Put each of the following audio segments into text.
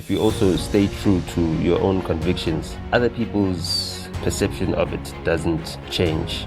if you also stay true to your own convictions, other people's perception of it doesn't change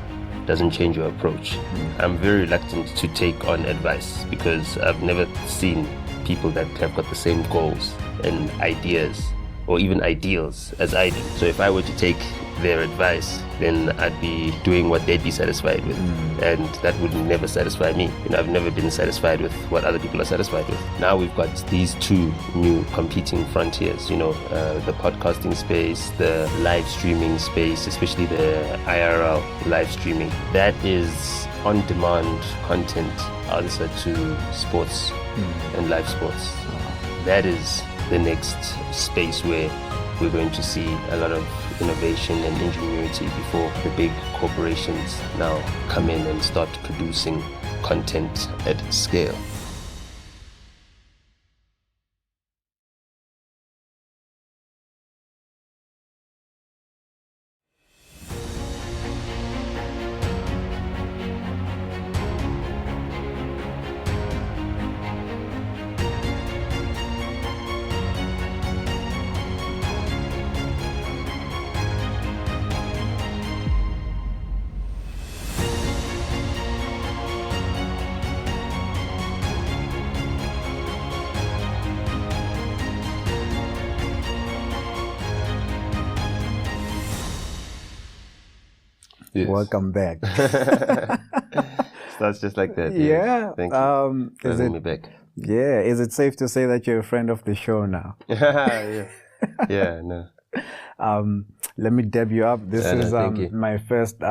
your approach. I'm very reluctant to take on advice because I've never seen people that have got the same goals and ideas or even ideals as I do. So if I were to take their advice, then I'd be doing what they'd be satisfied with, and that would never satisfy me. I've never been satisfied with what other people are satisfied with. Now we've got these two new competing frontiers, the podcasting space, the live streaming space, especially the IRL live streaming. That is on-demand content answer to sports and live sports. That is the next space where we're going to see a lot of innovation and ingenuity before the big corporations now come in and start producing content at scale. Yes. Welcome back. Starts just like that. Yeah. Thank you for having me back. Yeah. Is it safe to say that you're a friend of the show now? Yeah, no. Let me dab you up. This is you. my first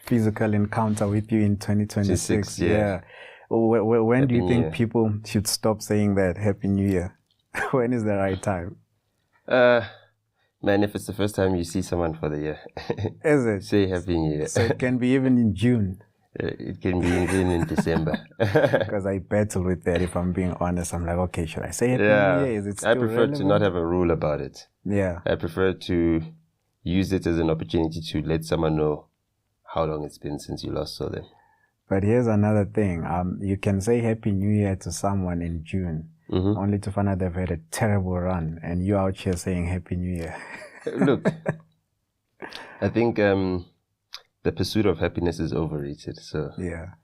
physical encounter with you in 2026. Yeah. When Happy do you New think Year. people should stop saying that Happy New Year? When is the right time? Man, if it's the first time you see someone for the year, Is it? say Happy New Year. So it can be even in June. It can be even in December. Because I battle with that. If I'm being honest, I'm like, okay, should I say Happy New Year? Is it still I prefer relevant? to not have a rule about it. Yeah. I prefer to use it as an opportunity to let someone know how long it's been since you last saw them. But here's another thing. You can say Happy New Year to someone in June, only to find out they've had a terrible run, and you out here saying Happy New Year. Look, I think the pursuit of happiness is overrated. So, Yeah.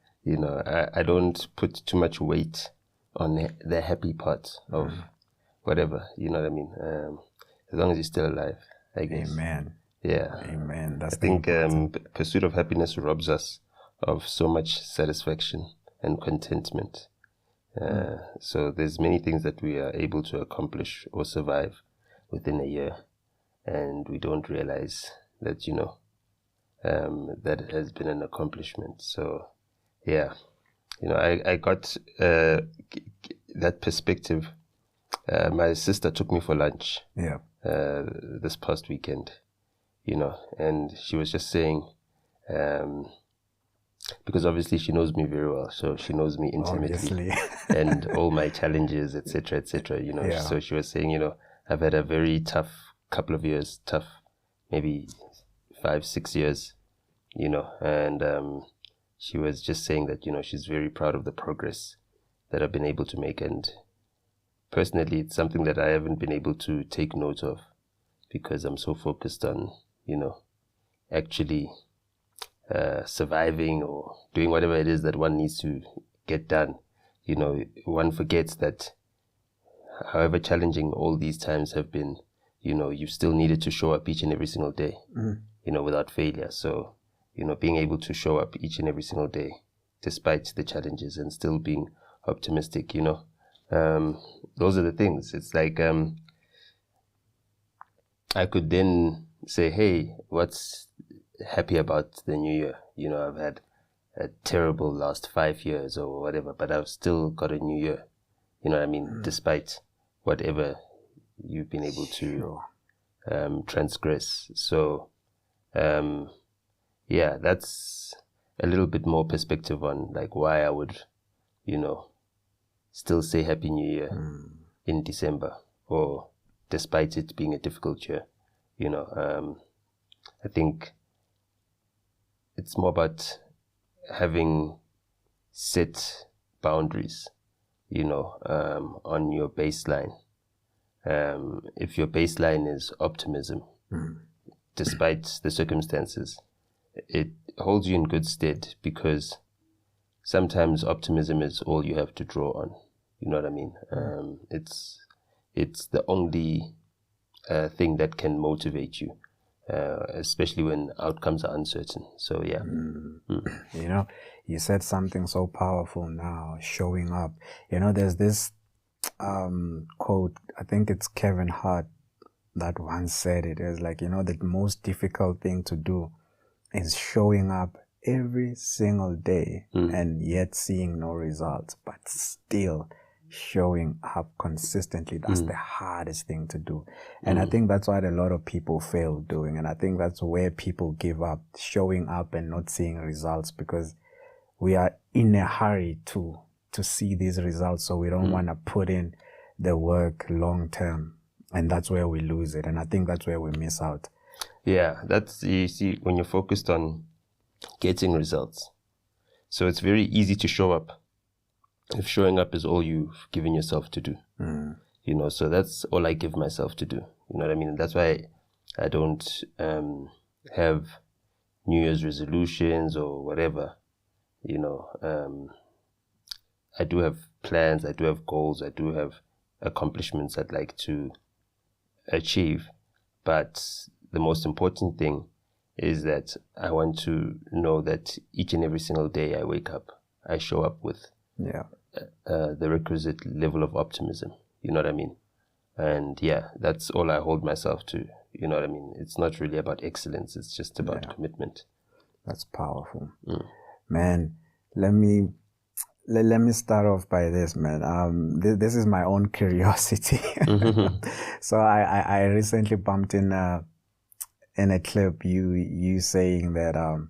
I don't put too much weight on the happy part of whatever, you know what I mean? As long as you're still alive, I guess. Amen. Yeah. Amen. That's I think pursuit of happiness robs us of so much satisfaction and contentment. So there's many things that we are able to accomplish or survive within a year, and we don't realize that, that has been an accomplishment. So, yeah, I got that perspective. My sister took me for lunch Yeah. this past weekend, and she was just saying, because obviously she knows me very well, so she knows me intimately. Obviously. And all my challenges, etc., Yeah. So she was saying, I've had a very tough couple of years, maybe 5-6 years, and she was just saying that, she's very proud of the progress that I've been able to make. And personally, it's something that I haven't been able to take note of because I'm so focused on, actually surviving or doing whatever it is that one needs to get done. One forgets that however challenging all these times have been, you've still needed to show up each and every single day, without failure. So, being able to show up each and every single day, despite the challenges, and still being optimistic, those are the things. It's like, I could then say, hey, what's happy about the new year? I've had a terrible last 5 years or whatever, but I've still got a new year. You know what I mean? Despite whatever you've been able to transgress. So, yeah, that's a little bit more perspective on like why I would, still say Happy New Year in December, or despite it being a difficult year. I think it's more about having set boundaries, on your baseline, if your baseline is optimism, despite the circumstances, it holds you in good stead, because sometimes optimism is all you have to draw on. You know what I mean? It's the only thing that can motivate you, especially when outcomes are uncertain. So yeah. You know, you said something so powerful now, showing up. You know, there's this quote, I think it's Kevin Hart that once said it. It was like, you know, the most difficult thing to do is showing up every single day and yet seeing no results, but still showing up consistently. That's the hardest thing to do. And I think that's what a lot of people fail doing. And I think that's where people give up, showing up and not seeing results, because we are in a hurry to see these results. So we don't want to put in the work long term. And that's where we lose it. And I think that's where we miss out. Yeah, you see, when you're focused on getting results, so it's very easy to show up if showing up is all you've given yourself to do. You know, so that's all I give myself to do. You know what I mean? That's why I don't have New Year's resolutions or whatever. You know, I do have plans, I do have goals, I do have accomplishments I'd like to achieve, but the most important thing is that I want to know that each and every single day I wake up, I show up with the requisite level of optimism. You know what I mean? And yeah, that's all I hold myself to. You know what I mean? It's not really about excellence. It's just about commitment. That's powerful. Man, let me start off by this, man. This is my own curiosity. So I recently bumped in a clip you saying that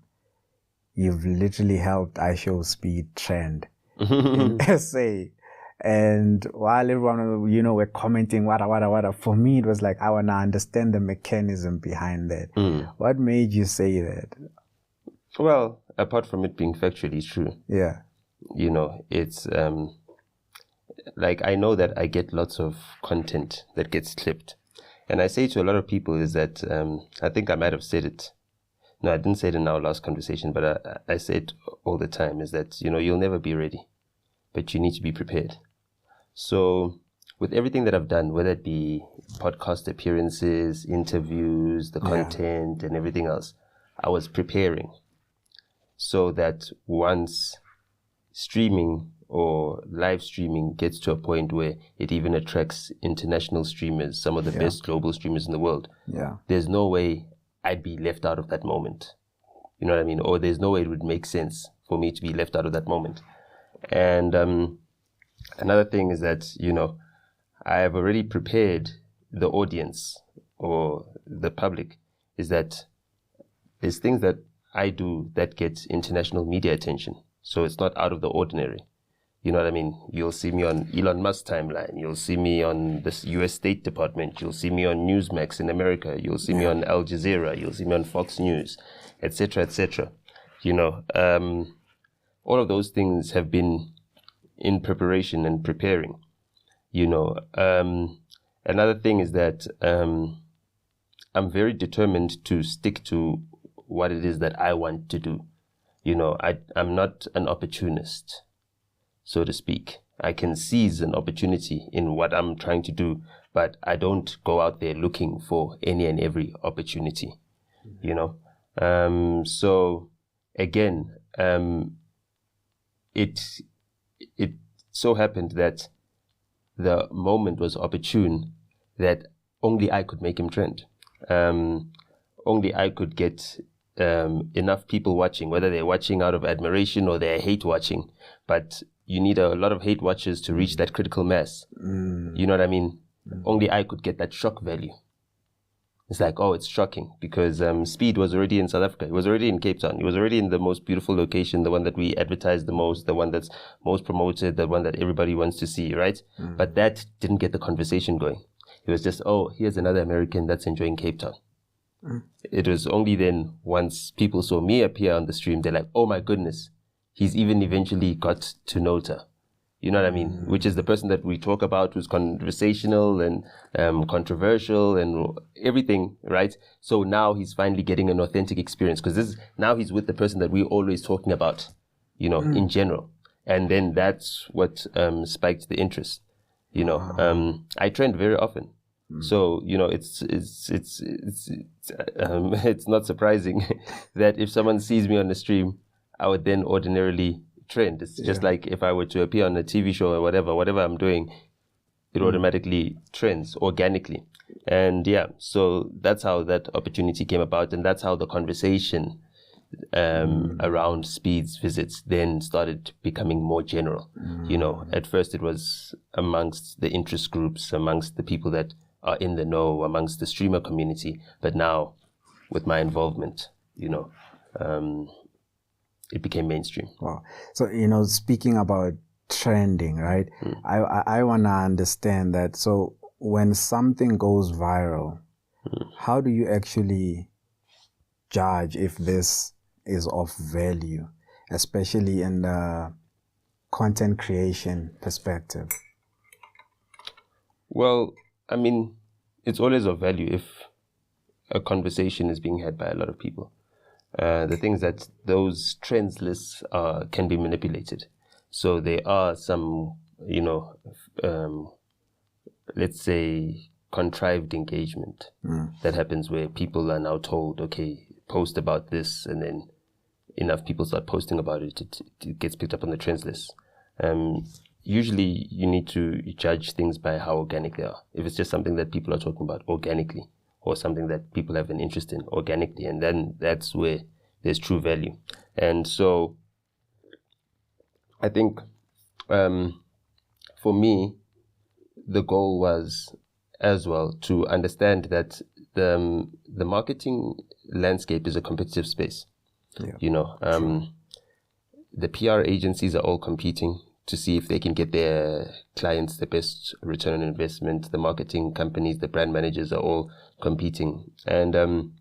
you've literally helped IShowSpeed trend in SA. And while everyone, you know, were commenting, wada, for me, it was like, I want to understand the mechanism behind that. What made you say that? Well, apart from it being factually true. Yeah. You know, it's like, I know that I get lots of content that gets clipped. And I say to a lot of people is that, I think I might have said it. No, I didn't say it in our last conversation, but I say it all the time, is that, you know, you'll never be ready, but you need to be prepared. So with everything that I've done, whether it be podcast appearances, interviews, the content and everything else, I was preparing so that once streaming or live streaming gets to a point where it even attracts international streamers, some of the best global streamers in the world, there's no way I'd be left out of that moment. You know what I mean? Or there's no way it would make sense for me to be left out of that moment. And another thing is that, you know, I have already prepared the audience or the public, is that there's things that I do that get international media attention. So it's not out of the ordinary. You know what I mean? You'll see me on Elon Musk's timeline. You'll see me on the US State Department. You'll see me on Newsmax in America. You'll see me on Al Jazeera. You'll see me on Fox News, etc., etc. You know, all of those things have been in preparation and preparing. You know, another thing is that I'm very determined to stick to what it is that I want to do. You know, I'm not an opportunist, so to speak. I can seize an opportunity in what I'm trying to do, but I don't go out there looking for any and every opportunity, you know. So again, it so happened that the moment was opportune that only I could make him trend. Only I could get enough people watching, whether they're watching out of admiration or they're hate watching. But you need a lot of hate watchers to reach that critical mass. You know what I mean? Only I could get that shock value. It's like, oh, it's shocking because Speed was already in South Africa. He was already in Cape Town. He was already in the most beautiful location, the one that we advertise the most, the one that's most promoted, the one that everybody wants to see, right? But that didn't get the conversation going. It was just, oh, here's another American that's enjoying Cape Town. It was only then, once people saw me appear on the stream, they're like, oh my goodness, he's even eventually got to Nota. You know what I mean? Which is the person that we talk about who's conversational and controversial and everything, right? So now he's finally getting an authentic experience because now he's with the person that we're always talking about, you know, in general. And then that's what spiked the interest. You know, I trend very often. So, you know, it's not surprising that if someone sees me on the stream, I would then ordinarily trend. It's just like if I were to appear on a TV show or whatever I'm doing, it automatically trends organically. And yeah, so that's how that opportunity came about. And that's how the conversation around Speed's visits then started becoming more general. You know, at first it was amongst the interest groups, amongst the people that are in the know, amongst the streamer community. But now, with my involvement, you know, it became mainstream. Wow. So, you know, speaking about trending, right? I want to understand that. So when something goes viral, how do you actually judge if this is of value, especially in the content creation perspective? Well, I mean, it's always of value if a conversation is being had by a lot of people. The things that those trends lists can be manipulated. So there are some, you know, let's say contrived engagement that happens where people are now told, okay, post about this, and then enough people start posting about it, it gets picked up on the trends list. Usually you need to judge things by how organic they are. If it's just something that people are talking about organically, or something that people have an interest in organically, and then that's where there's true value. And so I think for me, the goal was as well to understand that the marketing landscape is a competitive space. You know, the PR agencies are all competing to see if they can get their clients the best return on investment. The marketing companies, the brand managers are all competing. And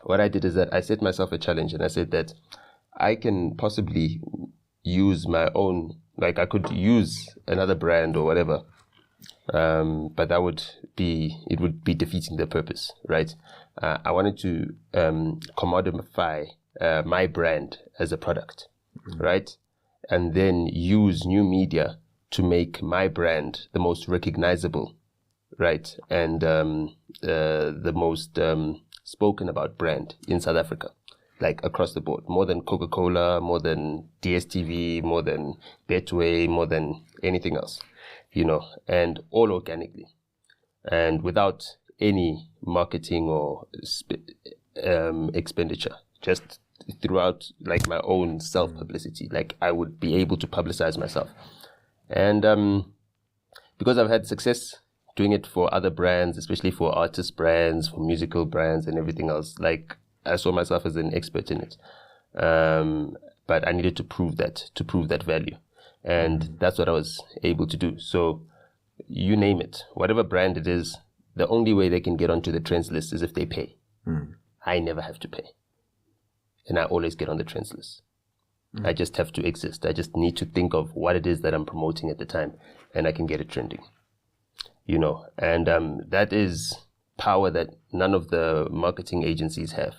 what I did is that I set myself a challenge, and I said that I can possibly use my own, like I could use another brand or whatever, but it would be defeating the purpose, right? I wanted to commodify my brand as a product, right? And then use new media to make my brand the most recognizable, right? And the most spoken about brand in South Africa, like across the board, more than Coca-Cola, more than DSTV, more than Betway, more than anything else, you know, and all organically and without any marketing or expenditure, just throughout like my own self-publicity. Like I would be able to publicize myself. And because I've had success doing it for other brands, especially for artist brands, for musical brands and everything else, like I saw myself as an expert in it. But I needed to prove that value. And that's what I was able to do. So you name it, whatever brand it is, the only way they can get onto the trends list is if they pay. I never have to pay. And I always get on the trends list. I just have to exist. I just need to think of what it is that I'm promoting at the time, and I can get it trending. You know, and that is power that none of the marketing agencies have.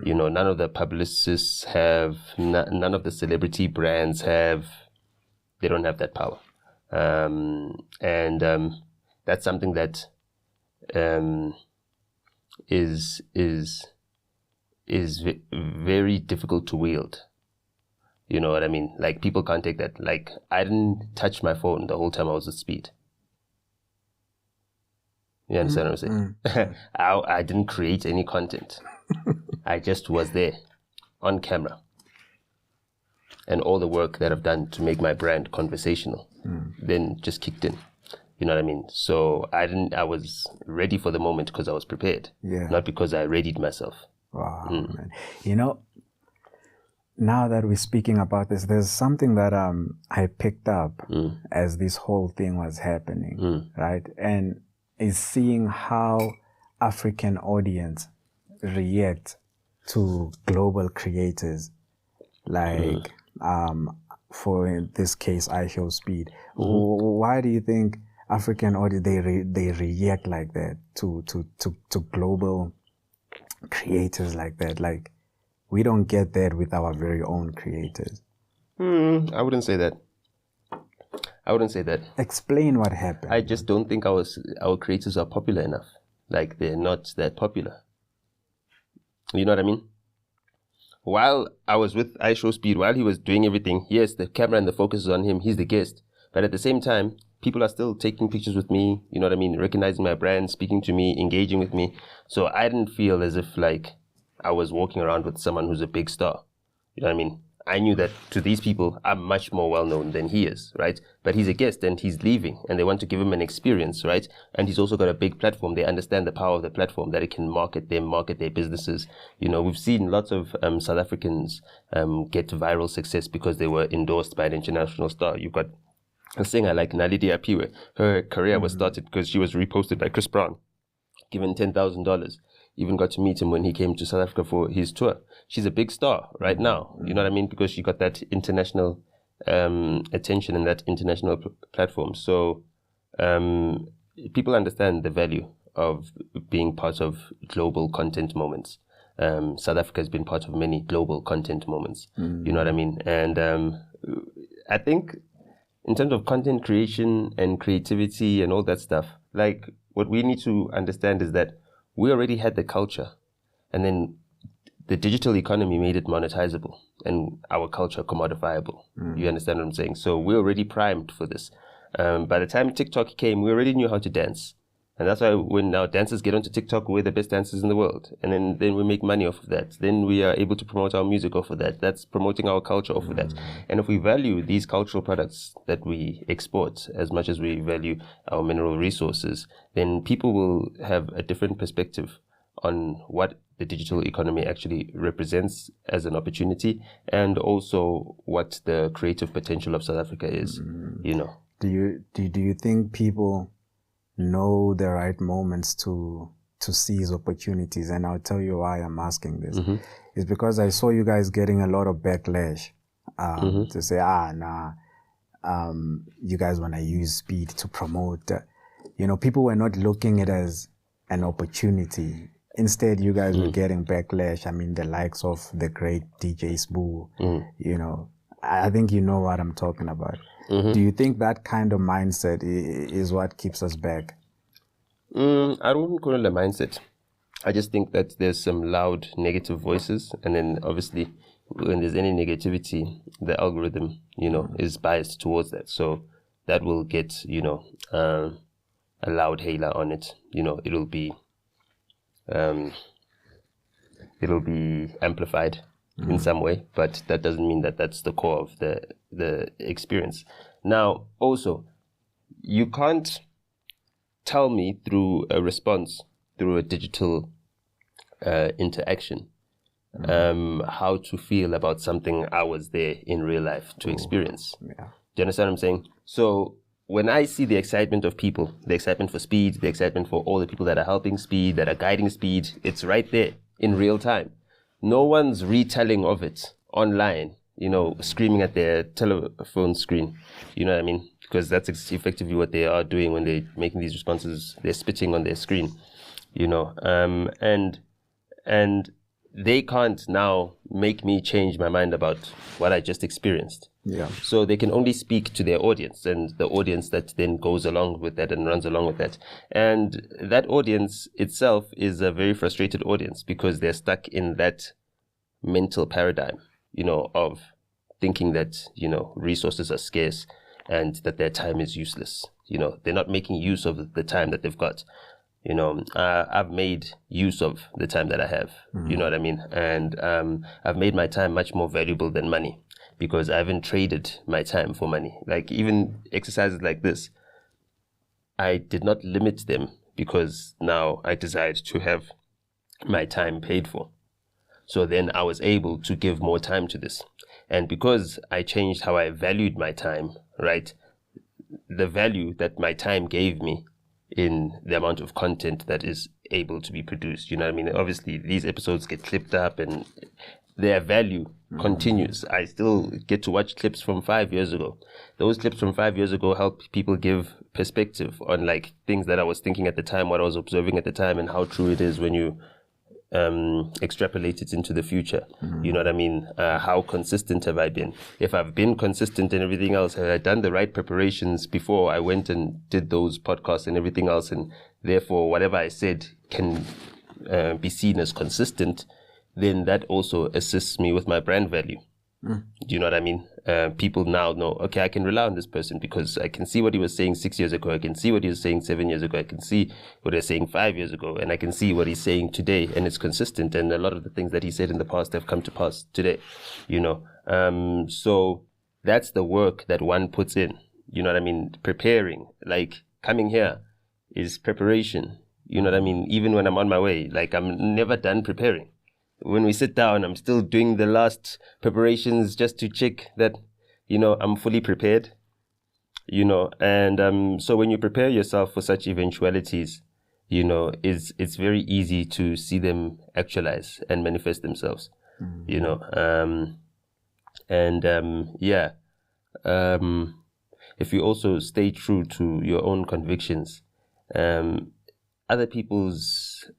You know, none of the publicists have, none of the celebrity brands have. They don't have that power. And that's something that is very difficult to wield. You know what I mean? Like people can't take that. Like I didn't touch my phone the whole time I was at Speed. You understand what I'm saying? I didn't create any content. I just was there on camera. And all the work that I've done to make my brand conversational then just kicked in. You know what I mean? So I was ready for the moment because I was prepared. Not because I readied myself. Wow, man. You know, now that we're speaking about this, there's something that I picked up as this whole thing was happening, right? And is seeing how African audience react to global creators. Like, for in this case, IShowSpeed. Why do you think African audience they react like that to global creators like that? Like, we don't get that with our very own creators. I wouldn't say that. Explain what happened. I just don't think our creators are popular enough. Like, they're not that popular. You know what I mean? While I was with IShowSpeed, while he was doing everything, yes, the camera and the focus is on him. He's the guest. But at the same time, people are still taking pictures with me. You know what I mean? Recognizing my brand, speaking to me, engaging with me. So I didn't feel as if like I was walking around with someone who's a big star. You know what I mean? I knew that to these people, I'm much more well-known than he is, right? But he's a guest and he's leaving and they want to give him an experience, right? And he's also got a big platform. They understand the power of the platform, that it can market them, market their businesses. You know, we've seen lots of South Africans get viral success because they were endorsed by an international star. You've got a singer like Naledi Apiwe. Her career was started because she was reposted by Chris Brown, given $10,000. Even got to meet him when he came to South Africa for his tour. She's a big star right now. You know what I mean? Because she got that international attention and that international platform. So people understand the value of being part of global content moments. South Africa has been part of many global content moments. You know what I mean? And I think in terms of content creation and creativity and all that stuff, like, what we need to understand is that we already had the culture, and then the digital economy made it monetizable and our culture commodifiable. You understand what I'm saying? So we're already primed for this. By the time TikTok came, we already knew how to dance. And that's why when now dancers get onto TikTok, we're the best dancers in the world. And then we make money off of that. Then we are able to promote our music off of that. That's promoting our culture off of that. And if we value these cultural products that we export as much as we value our mineral resources, then people will have a different perspective on what the digital economy actually represents as an opportunity, and also what the creative potential of South Africa is, you know. Do you think people know the right moments to seize opportunities? And I'll tell you why I'm asking this. It's because I saw you guys getting a lot of backlash to say, you guys want to use speed to promote. You know, people were not looking at it as an opportunity. Instead, you guys were getting backlash. I mean, the likes of the great DJ Spoo, you know, I think you know what I'm talking about. Do you think that kind of mindset is what keeps us back? I don't call it a mindset. I just think that there's some loud negative voices, and then obviously when there's any negativity, the algorithm, you know, is biased towards that. So that will get, you know, a loud hailer on it. You know, it'll be amplified in some way, but that doesn't mean that that's the core of the experience. Now, also, you can't tell me through a response, through a digital interaction, how to feel about something I was there in real life to experience. Do you understand what I'm saying? So when I see the excitement of people, the excitement for speed, the excitement for all the people that are helping speed, that are guiding speed, it's right there in real time. No one's retelling of it online, you know, screaming at their telephone screen. You know what I mean? Because that's effectively what they are doing when they're making these responses. They're spitting on their screen, you know. And they can't now make me change my mind about what I just experienced. Yeah. So they can only speak to their audience, and the audience that then goes along with that and runs along with that. And that audience itself is a very frustrated audience because they're stuck in that mental paradigm, you know, of thinking that, you know, resources are scarce and that their time is useless. You know, they're not making use of the time that they've got. You know, I've made use of the time that I have, you know what I mean? And I've made my time much more valuable than money because I haven't traded my time for money. Like even exercises like this, I did not limit them because now I desired to have my time paid for. So then I was able to give more time to this. And because I changed how I valued my time, right? The value that my time gave me in the amount of content that is able to be produced. You know what I mean? Obviously, these episodes get clipped up and their value continues. I still get to watch clips from 5 years ago. Those clips from 5 years ago help people give perspective on like things that I was thinking at the time, what I was observing at the time, and how true it is when you extrapolate it into the future. You know what I mean? How consistent have I been? If I've been consistent and everything else, have I done the right preparations before I went and did those podcasts and everything else? And therefore, whatever I said can be seen as consistent, then that also assists me with my brand value. Do you know what I mean? People now know, okay, I can rely on this person because I can see what he was saying 6 years ago. I can see what he was saying 7 years ago. I can see what he was saying 5 years ago. And I can see what he's saying today. And it's consistent. And a lot of the things that he said in the past have come to pass today, you know. So that's the work that one puts in. You know what I mean? Preparing, like coming here is preparation. You know what I mean? Even when I'm on my way, like I'm never done preparing. When we sit down, I'm still doing the last preparations just to check that, you know, I'm fully prepared, you know. And so when you prepare yourself for such eventualities, you know, it's very easy to see them actualize and manifest themselves, you know. If you also stay true to your own convictions, other people's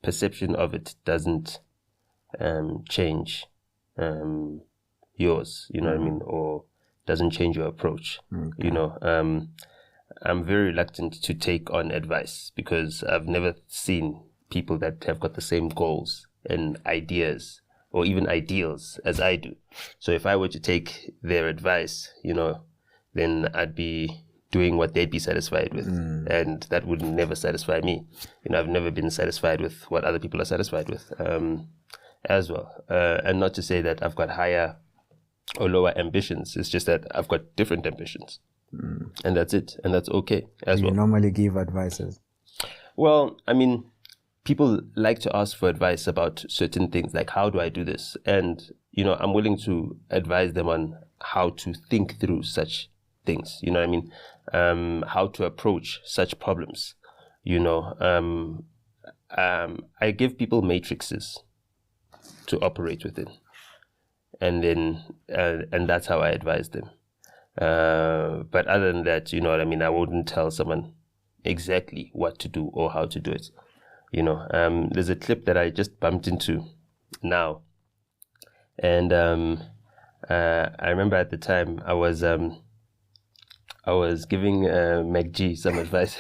perception of it doesn't change yours, you know what I mean, or doesn't change your approach. You know, I'm very reluctant to take on advice because I've never seen people that have got the same goals and ideas or even ideals as I do. So if I were to take their advice, you know, then I'd be doing what they'd be satisfied with, and that would never satisfy me. You know, I've never been satisfied with what other people are satisfied with, as well. And not to say that I've got higher or lower ambitions. It's just that I've got different ambitions, and that's it, and that's okay as well. You normally give advices? Well, I mean, people like to ask for advice about certain things, like how do I do this? And you know, I'm willing to advise them on how to think through such things. You know what I mean? How to approach such problems, you know. I give people matrices to operate within, and then and that's how I advise them. But other than that, you know what I mean, I wouldn't tell someone exactly what to do or how to do it, you know. There's a clip that I just bumped into now, and I remember at the time I was giving MacG some advice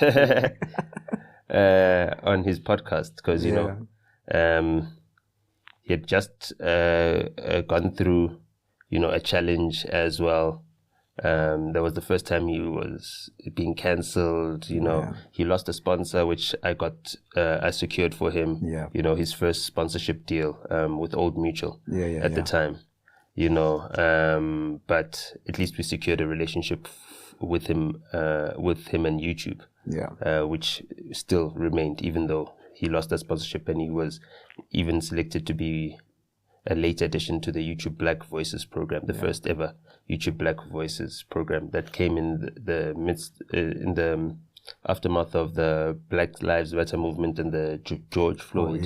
on his podcast because, you know, he had just gone through, you know, a challenge as well. That was the first time he was being cancelled, you know. He lost a sponsor, which I secured for him, you know, his first sponsorship deal with Old Mutual at the time, you know. But at least we secured a relationship with him and YouTube, which still remained, even though he lost that sponsorship, and he was even selected to be a late addition to the YouTube Black Voices program, the first ever YouTube Black Voices program that came in the midst, in the aftermath of the Black Lives Matter movement and the George Floyd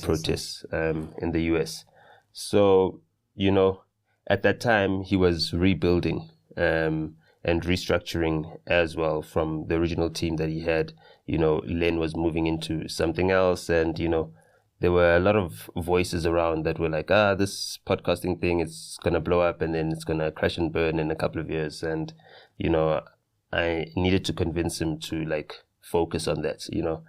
protests in the US. So, you know, at that time he was rebuilding and restructuring as well from the original team that he had. You know, Len was moving into something else, and, you know, there were a lot of voices around that were like, this podcasting thing is going to blow up and then it's going to crash and burn in a couple of years. And, you know, I needed to convince him to, like, focus on that, you know.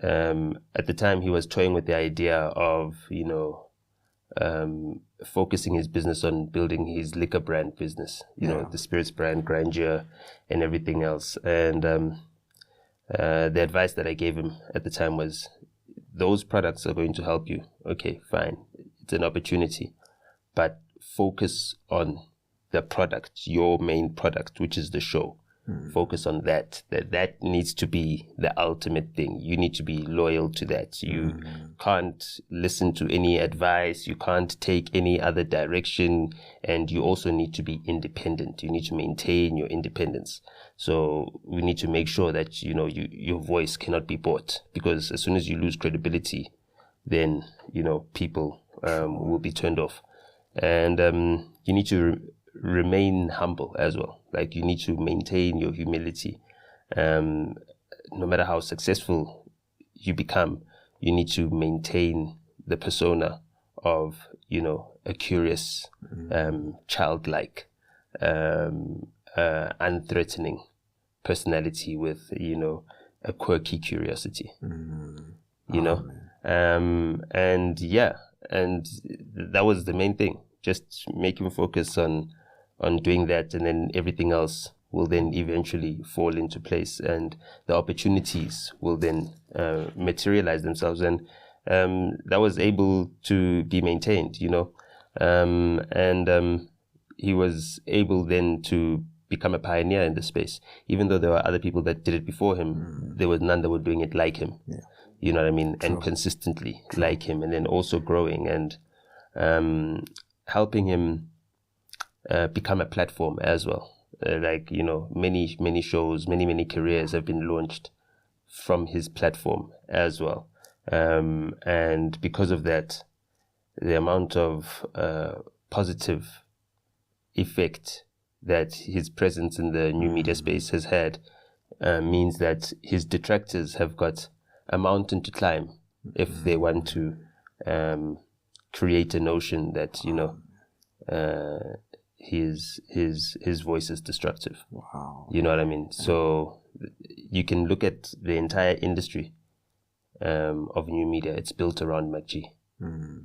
At the time, he was toying with the idea of, you know, focusing his business on building his liquor brand business, you know, the spirits brand, Grandeur, and everything else. And the advice that I gave him at the time was, those products are going to help you. Okay, fine. It's an opportunity. But focus on the product, your main product, which is the show. Focus on that. That needs to be the ultimate thing. You need to be loyal to that. You can't listen to any advice. You can't take any other direction. And you also need to be independent. You need to maintain your independence. So we need to make sure that, you know, your voice cannot be bought, because as soon as you lose credibility, then, people will be turned off. And you need to remain humble as well. Like, you need to maintain your humility. No matter how successful you become, you need to maintain the persona of, a curious, childlike, unthreatening personality with, a quirky curiosity. And that was the main thing. Just make him focus on doing that, and then everything else will then eventually fall into place, and the opportunities will then materialize themselves, and that was able to be maintained, and he was able then to become a pioneer in the space. Even though there were other people that did it before him, there was none that were doing it like him. Yeah. You know what I mean? True. And consistently like him, and then also growing and helping him become a platform as well. Many shows, many careers have been launched from his platform as well. And because of that, the amount of positive effect that his presence in the new media space has had means that his detractors have got a mountain to climb if they want to create a notion that his voice is destructive. Wow. You know what I mean? So you can look at the entire industry of new media. It's built around MacG,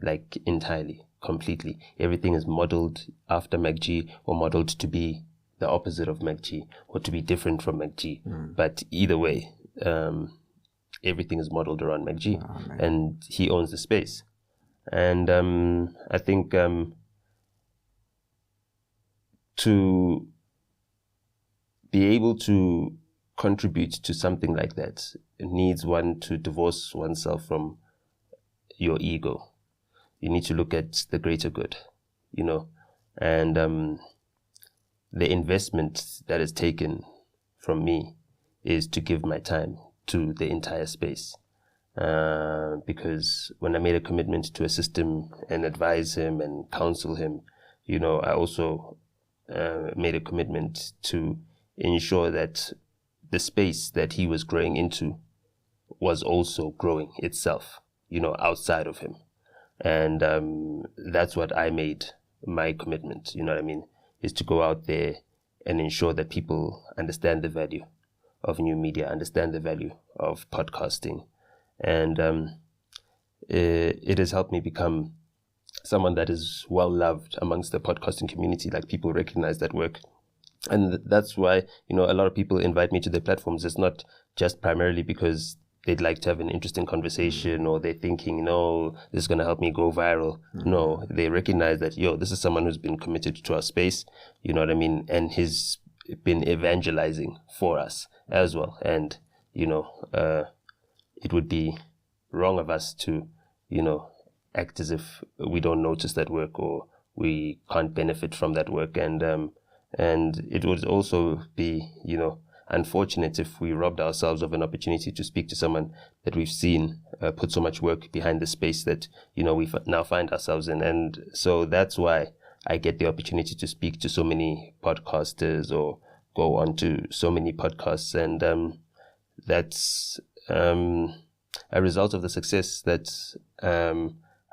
like entirely, completely. Everything is modeled after MacG, or modeled to be the opposite of MacG, or to be different from MacG. But either way, everything is modeled around MacG, and he owns the space. And I think to be able to contribute to something like that, it needs one to divorce oneself from your ego. You need to look at the greater good, and the investment that is taken from me is to give my time to the entire space. Because when I made a commitment to assist him and advise him and counsel him, I also made a commitment to ensure that the space that he was growing into was also growing itself, outside of him. And that's what I made my commitment, is to go out there and ensure that people understand the value of new media, understand the value of podcasting. And it has helped me become someone that is well loved amongst the podcasting community. Like, people recognize that work. And that's why, a lot of people invite me to their platforms. It's not just primarily because they'd like to have an interesting conversation, or they're thinking, this is going to help me go viral. No, they recognize that, this is someone who's been committed to our space, you know what I mean? And he's been evangelizing for us as well. And, it would be wrong of us to, act as if we don't notice that work, or we can't benefit from that work. And it would also be, unfortunate if we robbed ourselves of an opportunity to speak to someone that we've seen put so much work behind the space that, we now find ourselves in. And so that's why I get the opportunity to speak to so many podcasters, or go on to so many podcasts. And that's a result of the success that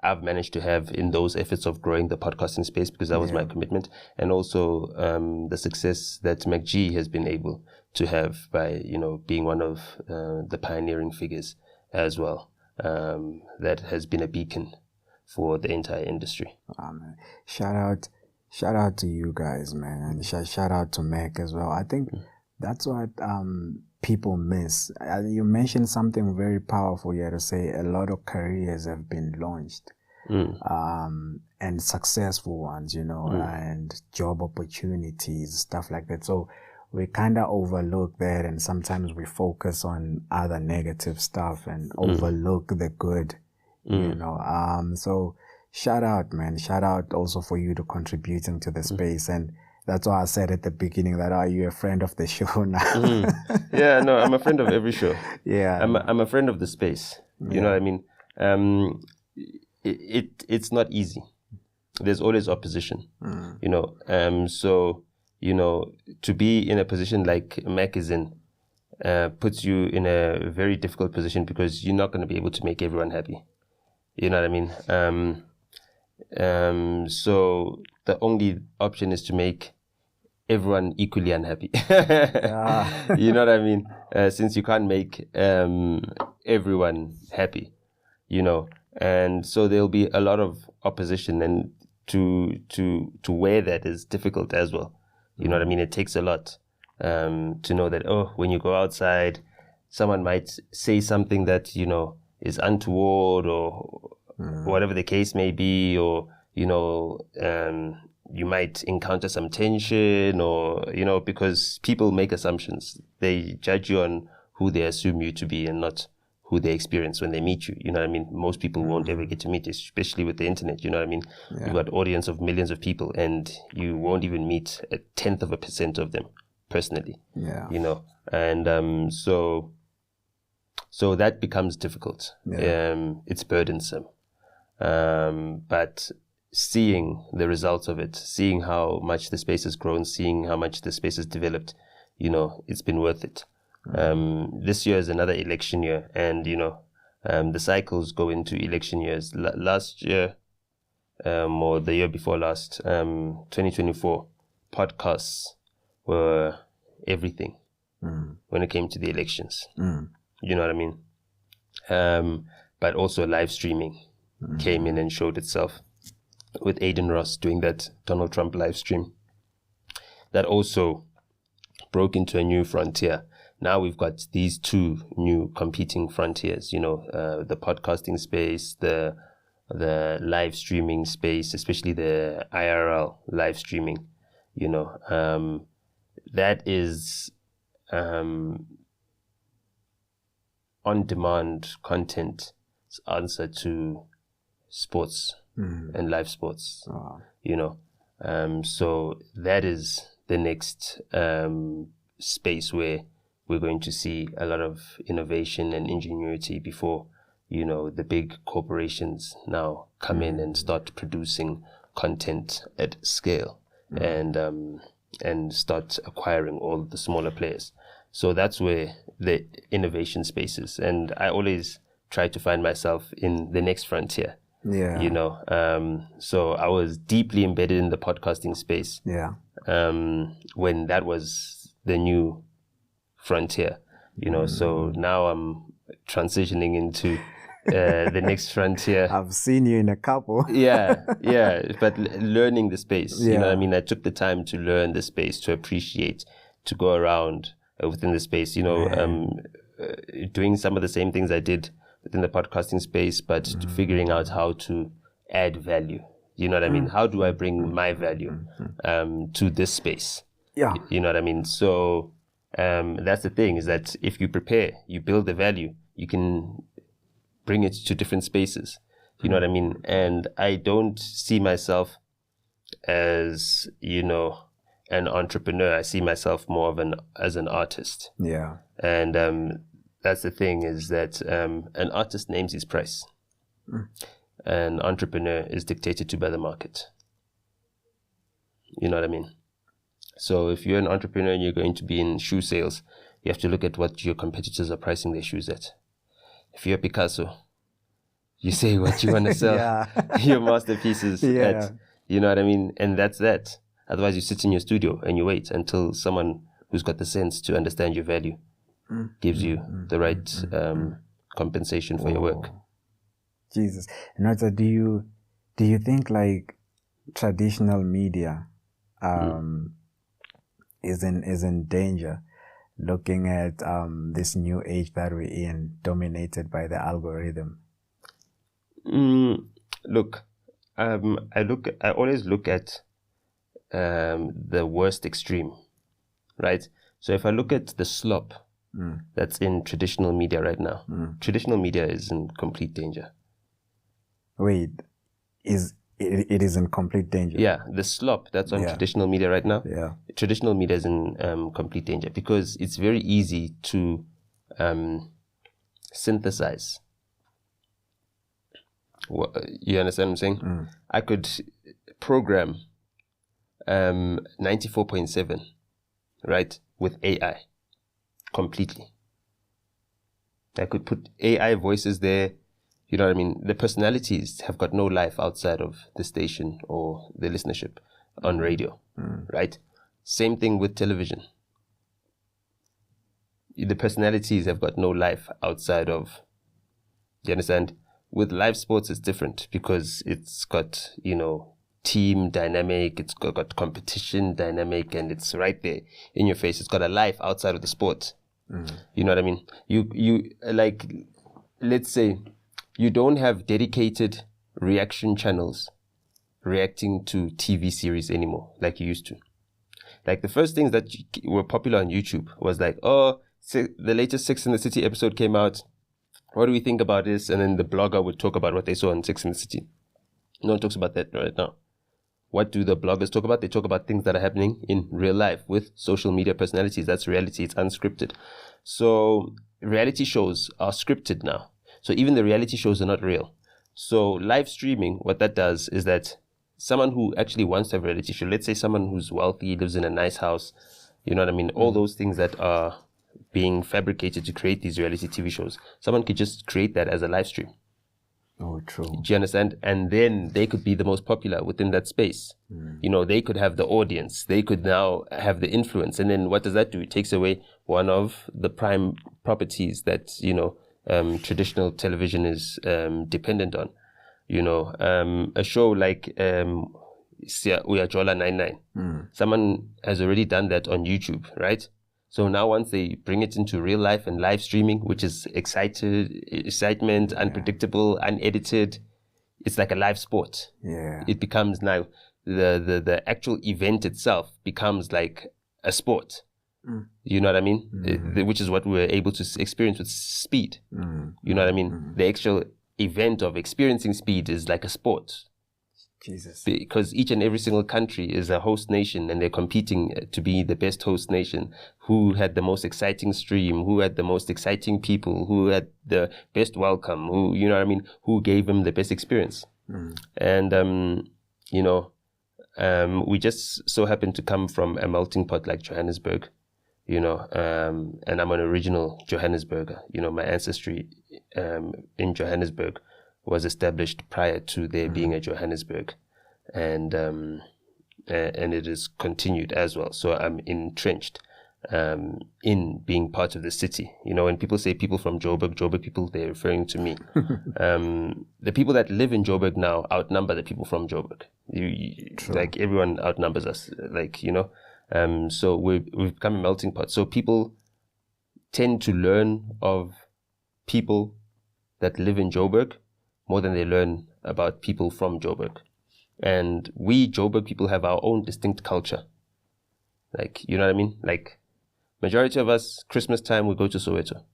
I've managed to have in those efforts of growing the podcasting space, because that was my commitment. And also the success that MacG has been able to have by, being one of the pioneering figures as well, that has been a beacon for the entire industry. Man. Shout out to you guys, man, and shout out to Mac as well. I think that's what people miss. You mentioned something very powerful here, to say a lot of careers have been launched, and successful ones, and job opportunities, stuff like that. So we kind of overlook that, and sometimes we focus on other negative stuff and overlook the good, so shout out, man. Shout out also for you to contributing to the space. And that's why I said at the beginning that, are you a friend of the show now? Yeah, no, I'm a friend of every show. Yeah. I'm a friend of the space. You know what I mean? it's not easy. There's always opposition, you know. So, you know, to be in a position like MacG is in, puts you in a very difficult position because you're not going to be able to make everyone happy. You know what I mean? So the only option is to make everyone equally unhappy. You know what I mean? Since you can't make everyone happy, you know, and so there'll be a lot of opposition, and to wear that is difficult as well. You know what I mean? It takes a lot to know that, when you go outside, someone might say something that, you know, is untoward or whatever the case may be, or, you know, you might encounter some tension, or, you know, because people make assumptions. They judge you on who they assume you to be and not who they experience when they meet you. You know what I mean? Most people won't ever get to meet you, especially with the internet. You know what I mean? You've got audience of millions of people, and you won't even meet 0.1% of them personally. Yeah. You know, and so that becomes difficult. It's burdensome. But seeing the results of it, seeing how much the space has grown, seeing how much the space has developed, you know, it's been worth it. This year is another election year, and, you know, the cycles go into election years. Last year, or the year before last, 2024, podcasts were everything when it came to the elections. You know what I mean? But also live streaming came in and showed itself, with Aiden Ross doing that Donald Trump live stream. That also broke into a new frontier. Now we've got these two new competing frontiers, you know, the podcasting space, the live streaming space, especially the IRL live streaming, you know. That is on-demand content's answer to sports and live sports, you know. So that is the next space where we're going to see a lot of innovation and ingenuity before, you know, the big corporations now come in and start producing content at scale and start acquiring all the smaller players. So that's where the innovation space is. And I always try to find myself in the next frontier. Yeah. You know, so I was deeply embedded in the podcasting space. Yeah. When that was the new frontier, you know, so now I'm transitioning into the next frontier. I've seen you in a couple. yeah, but learning the space, you know what I mean? I took the time to learn the space, to appreciate, to go around within the space, you know, doing some of the same things I did within the podcasting space, but figuring out how to add value. You know what I mean? How do I bring my value to this space? Yeah. You know what I mean? So that's the thing, is that if you prepare, you build the value, you can bring it to different spaces. You know what I mean? And I don't see myself as, you know, an entrepreneur. I see myself more as an artist. Yeah. And that's the thing, is that an artist names his price. An entrepreneur is dictated to by the market. You know what I mean? So if you're an entrepreneur and you're going to be in shoe sales, you have to look at what your competitors are pricing their shoes at. If you're Picasso, you say what you want to sell your masterpieces at. You know what I mean? And that's that. Otherwise, you sit in your studio and you wait until someone who's got the sense to understand your value gives you the right compensation for your work. Jesus. Nota, do you think like traditional media is in danger, looking at this new age that we're in, dominated by the algorithm? Look, I always look at the worst extreme, right? So if I look at the slop that's in traditional media right now, traditional media is in complete danger. Wait, it is in complete danger? Yeah, the slop that's on traditional media right now, traditional media is in complete danger, because it's very easy to synthesize You understand what I'm saying? I could program 94.7, right, with AI completely. I could put AI voices there. You know what I mean? The personalities have got no life outside of the station or the listenership on radio, right? Same thing with television. The personalities have got no life outside of, you understand? With live sports, it's different because it's got, team dynamic, it's got competition dynamic, and it's right there in your face. It's got a life outside of the sport. You know what I mean? You like, let's say, you don't have dedicated reaction channels reacting to TV series anymore like you used to. Like the first things that were popular on YouTube was like, the latest Sex and the City episode came out. What do we think about this? And then the blogger would talk about what they saw on Sex and the City. No one talks about that right now. What do the bloggers talk about? They talk about things that are happening in real life with social media personalities. That's reality. It's unscripted. So reality shows are scripted now. So even the reality shows are not real. So live streaming, what that does is that someone who actually wants to have a reality show, let's say someone who's wealthy, lives in a nice house, you know what I mean? All those things that are being fabricated to create these reality TV shows. Someone could just create that as a live stream. Oh, true. Do you understand? And then they could be the most popular within that space. They could have the audience. They could now have the influence. And then what does that do? It takes away one of the prime properties that, traditional television is dependent on. A show like Uyajola 99. Someone has already done that on YouTube, right? So now once they bring it into real life and live streaming, which is excitement, unpredictable, unedited, it's like a live sport. Yeah. It becomes now, the actual event itself becomes like a sport. You know what I mean? Which is what we were able to experience with speed. You know what I mean? The actual event of experiencing speed is like a sport. Jesus. Because each and every single country is a host nation and they're competing to be the best host nation. Who had the most exciting stream, who had the most exciting people, who had the best welcome, who, you know what I mean, who gave them the best experience. And, we just so happen to come from a melting pot like Johannesburg, and I'm an original Johannesburger. My ancestry in Johannesburg was established prior to there being a Johannesburg, and it is continued as well. So I'm entrenched in being part of the city. When people say people from Joburg people, they're referring to me. The people that live in Joburg now outnumber the people from Joburg. Like everyone outnumbers us. So we've become a melting pot. So people tend to learn of people that live in Joburg more than they learn about people from Joburg. And we Joburg people have our own distinct culture. Like, you know what I mean? Like, majority of us, Christmas time, we go to Soweto.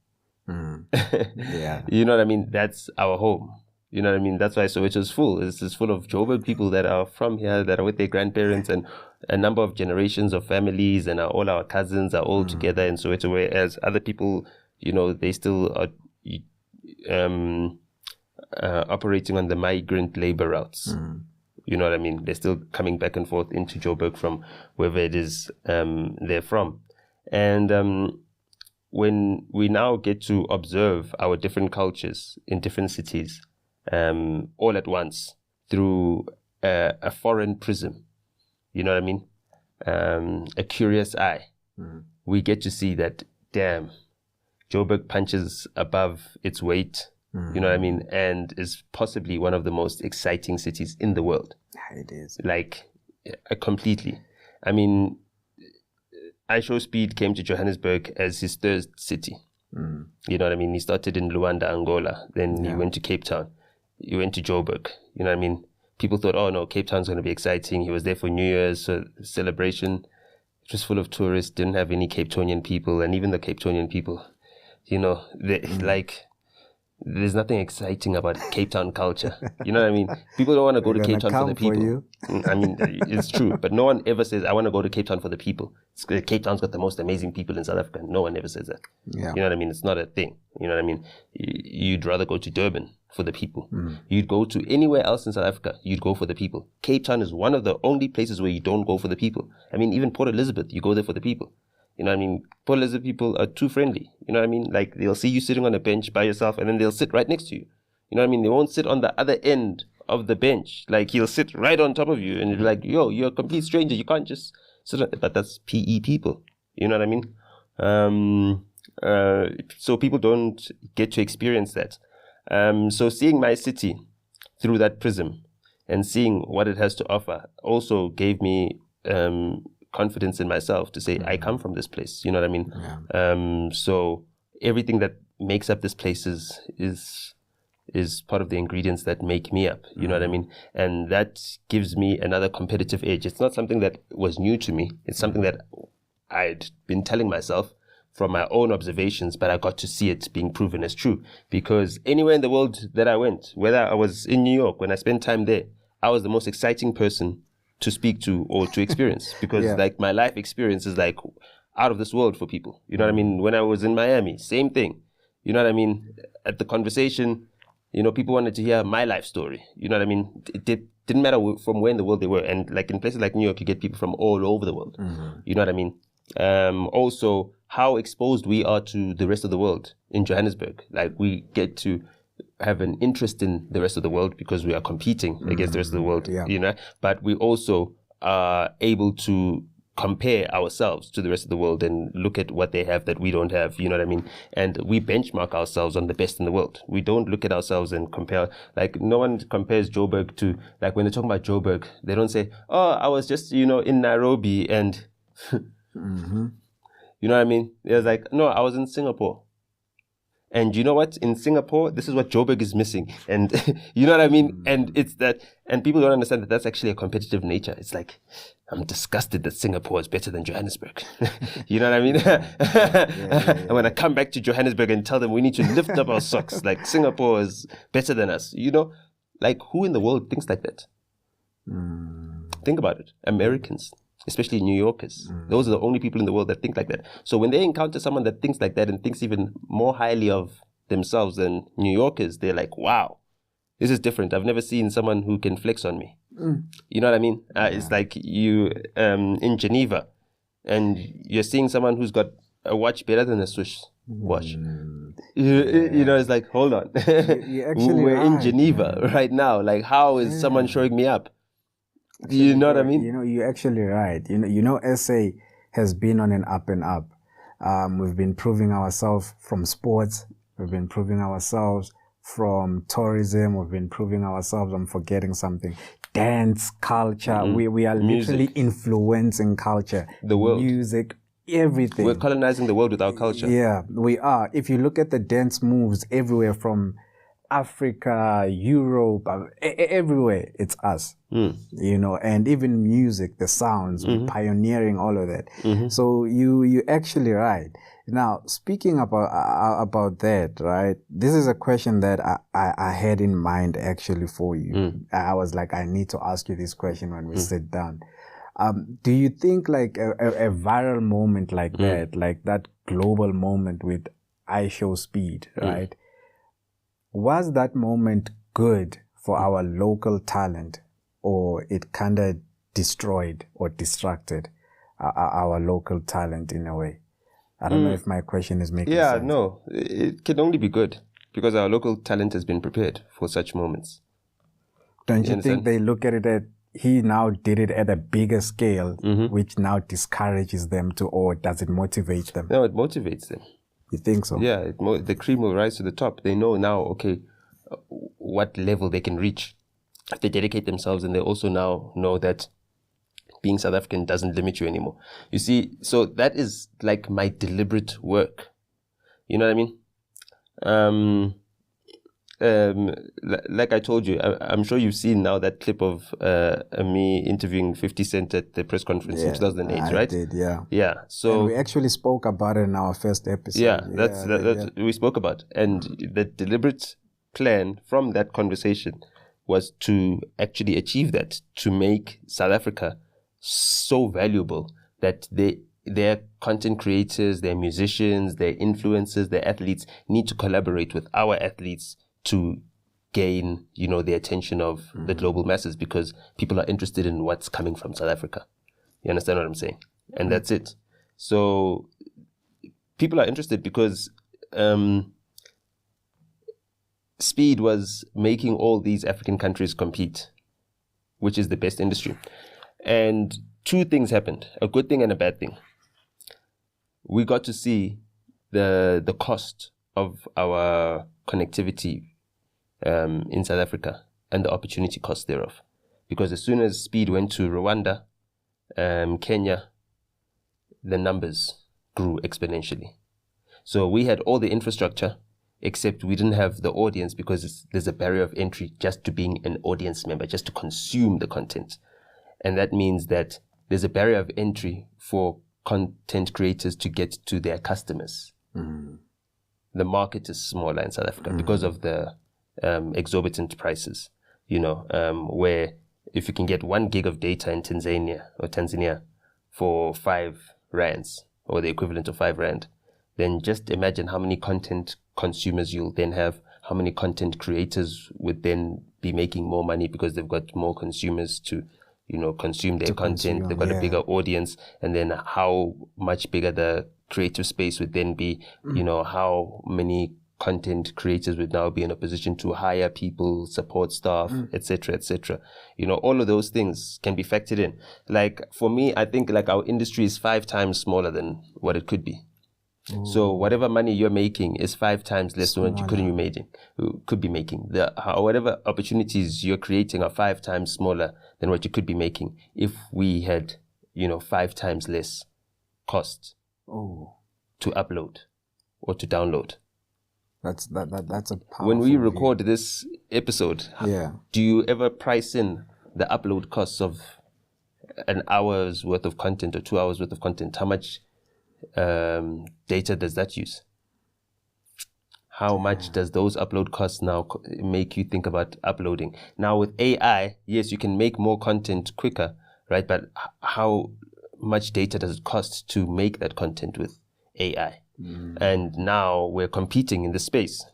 Yeah. You know what I mean? That's our home. You know what I mean? That's why Soweto is full. It's full of Joburg people that are from here, that are with their grandparents, and a number of generations of families, and all our cousins are all together in Soweto, whereas other people, they still are operating on the migrant labor routes. You know what I mean? They're still coming back and forth into Joburg from wherever it is they're from. And when we now get to observe our different cultures in different cities all at once through a foreign prism, you know what I mean? A curious eye, we get to see that, damn, Joburg punches above its weight. You know what I mean? And is possibly one of the most exciting cities in the world. It is. Like, completely. I mean, IShowSpeed came to Johannesburg as his third city. You know what I mean? He started in Luanda, Angola. Then he went to Cape Town. He went to Joburg. You know what I mean? People thought, oh no, Cape Town's going to be exciting. He was there for New Year's celebration. It was full of tourists, didn't have any Cape Townian people. And even the Cape Townian people, like... There's nothing exciting about Cape Town culture. You know what I mean? People don't want to go to Cape Town for the people. I mean, it's true. But no one ever says, I want to go to Cape Town for the people. Cape Town's got the most amazing people in South Africa. No one ever says that. Yeah. You know what I mean? It's not a thing. You know what I mean? You'd rather go to Durban for the people. You'd go to anywhere else in South Africa, you'd go for the people. Cape Town is one of the only places where you don't go for the people. I mean, even Port Elizabeth, you go there for the people. You know what I mean? Port Elizabeth people are too friendly. You know what I mean? Like, they'll see you sitting on a bench by yourself, and then they'll sit right next to you. You know what I mean? They won't sit on the other end of the bench. Like, he'll sit right on top of you, and you're like, yo, you're a complete stranger. You can't just sit on... But that's PE people. You know what I mean? So people don't get to experience that. So seeing my city through that prism and seeing what it has to offer also gave me confidence in myself to say, I come from this place. You know what I mean? Yeah. So everything that makes up this place is part of the ingredients that make me up. You know what I mean? And that gives me another competitive edge. It's not something that was new to me. It's something that I'd been telling myself from my own observations, but I got to see it being proven as true. Because anywhere in the world that I went, whether I was in New York, when I spent time there, I was the most exciting person to speak to or to experience. Because like my life experience is like out of this world for people. You know what I mean? When I was in Miami, same thing. You know what I mean? At the conversation, you know, people wanted to hear my life story. You know what I mean? It didn't matter from where in the world they were. And like in places like New York, you get people from all over the world. You know what I mean? Also, how exposed we are to the rest of the world in Johannesburg. Like, we get to have an interest in the rest of the world because we are competing against the rest of the world, you know, but we also are able to compare ourselves to the rest of the world and look at what they have that we don't have, you know what I mean? And we benchmark ourselves on the best in the world. We don't look at ourselves and compare, like, no one compares Joburg to, like, when they're talking about Joburg, they don't say, oh, I was just, you know, in Nairobi and... You know what I mean? It was like, no, I was in Singapore. And you know what? In Singapore, this is what Joburg is missing. And you know what I mean? And it's that, and people don't understand that that's actually a competitive nature. It's like, I'm disgusted that Singapore is better than Johannesburg. You know what I mean? And when I come back to Johannesburg and tell them we need to lift up our socks, like Singapore is better than us, you know? Like, who in the world thinks like that? Think about it. Americans. Especially New Yorkers. Those are the only people in the world that think like that. So when they encounter someone that thinks like that and thinks even more highly of themselves than New Yorkers, they're like, wow, this is different. I've never seen someone who can flex on me. You know what I mean? It's like you in Geneva and you're seeing someone who's got a watch better than a Swiss watch. You know, it's like, hold on. We're in Geneva right now. Like, how is someone showing me up? You know what I mean? You know, you're actually right. You know, SA has been on an up and up. We've been proving ourselves from sports. We've been proving ourselves from tourism. We've been proving ourselves. I'm forgetting something. Dance, culture. We are literally influencing culture. The world. Music, everything. We're colonizing the world with our culture. Yeah, we are. If you look at the dance moves everywhere from Africa, Europe, everywhere, it's us, you know, and even music, the sounds, we're pioneering all of that. So you're actually right. Now, speaking about that, right, this is a question that I had in mind actually for you. I was like, I need to ask you this question when we sit down. Do you think like a viral moment like that global moment with IShowSpeed, right? Was that moment good for our local talent, or it kind of destroyed or distracted our local talent in a way? I don't know if my question is making sense. Yeah, no, it can only be good because our local talent has been prepared for such moments. Don't you think they look at it at, he now did it at a bigger scale, which now discourages them to, or does it motivate them? No, it motivates them. You think so? Yeah, the cream will rise to the top. They know now, okay, what level they can reach if they dedicate themselves, and they also now know that being South African doesn't limit you anymore. You see, so that is like my deliberate work. You know what I mean? Like I told you, I'm sure you've seen now that clip of me interviewing 50 Cent at the press conference in 2008, right? I did, yeah. Yeah, so... And we actually spoke about it in our first episode. Yeah, that's we spoke about. And the deliberate plan from that conversation was to actually achieve that, to make South Africa so valuable that their content creators, their musicians, their influencers, their athletes need to collaborate with our athletes to gain, the attention of the global masses, because people are interested in what's coming from South Africa. You understand what I'm saying? And that's it. So people are interested because Speed was making all these African countries compete, which is the best industry. And two things happened, a good thing and a bad thing. We got to see the cost of our connectivity in South Africa and the opportunity cost thereof. Because as soon as Speed went to Rwanda, Kenya, the numbers grew exponentially. So we had all the infrastructure, except we didn't have the audience, because there's a barrier of entry just to being an audience member, just to consume the content. And that means that there's a barrier of entry for content creators to get to their customers. The market is smaller in South Africa because of the exorbitant prices, where if you can get 1 gig of data in Tanzania for 5 rands, or the equivalent of 5 rand, then just imagine how many content consumers you'll then have, how many content creators would then be making more money because they've got more consumers to, consume their content. They've got a bigger audience, and then how much bigger the creative space would then be, how many content creators would now be in a position to hire people, support staff, etc., etc. All of those things can be factored in. Like for me, I think like our industry is 5 times smaller than what it could be. Ooh. So whatever money you're making is 5 times less than what you could be making. Whatever opportunities you're creating are 5 times smaller than what you could be making if we had, 5 times less cost to upload or to download. That's a powerful When we record this episode, do you ever price in the upload costs of an hour's worth of content or 2 hours worth of content? How much data does that use? How much does those upload costs now make you think about uploading? Now with AI, yes, you can make more content quicker, right? But how much data does it cost to make that content with AI? And now we're competing in the space.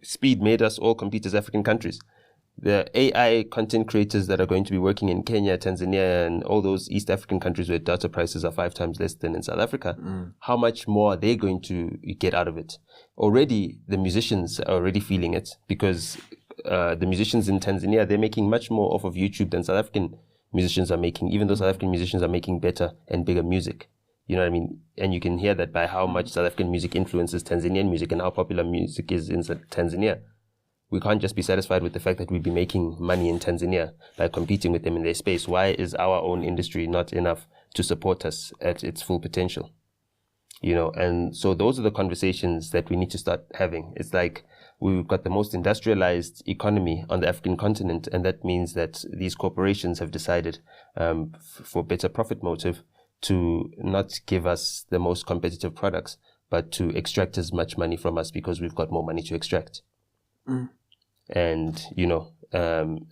Speed made us all compete as African countries. The AI content creators that are going to be working in Kenya, Tanzania, and all those East African countries where data prices are 5 times less than in South Africa, how much more are they going to get out of it? Already, the musicians are already feeling it, because the musicians in Tanzania, they're making much more off of YouTube than South African musicians are making, even though South African musicians are making better and bigger music. You know what I mean? And you can hear that by how much South African music influences Tanzanian music and how popular music is in Tanzania. We can't just be satisfied with the fact that we'd be making money in Tanzania by competing with them in their space. Why is our own industry not enough to support us at its full potential? And so those are the conversations that we need to start having. It's like we've got the most industrialized economy on the African continent, and that means that these corporations have decided, for better profit motive, to not give us the most competitive products, but to extract as much money from us because we've got more money to extract. And,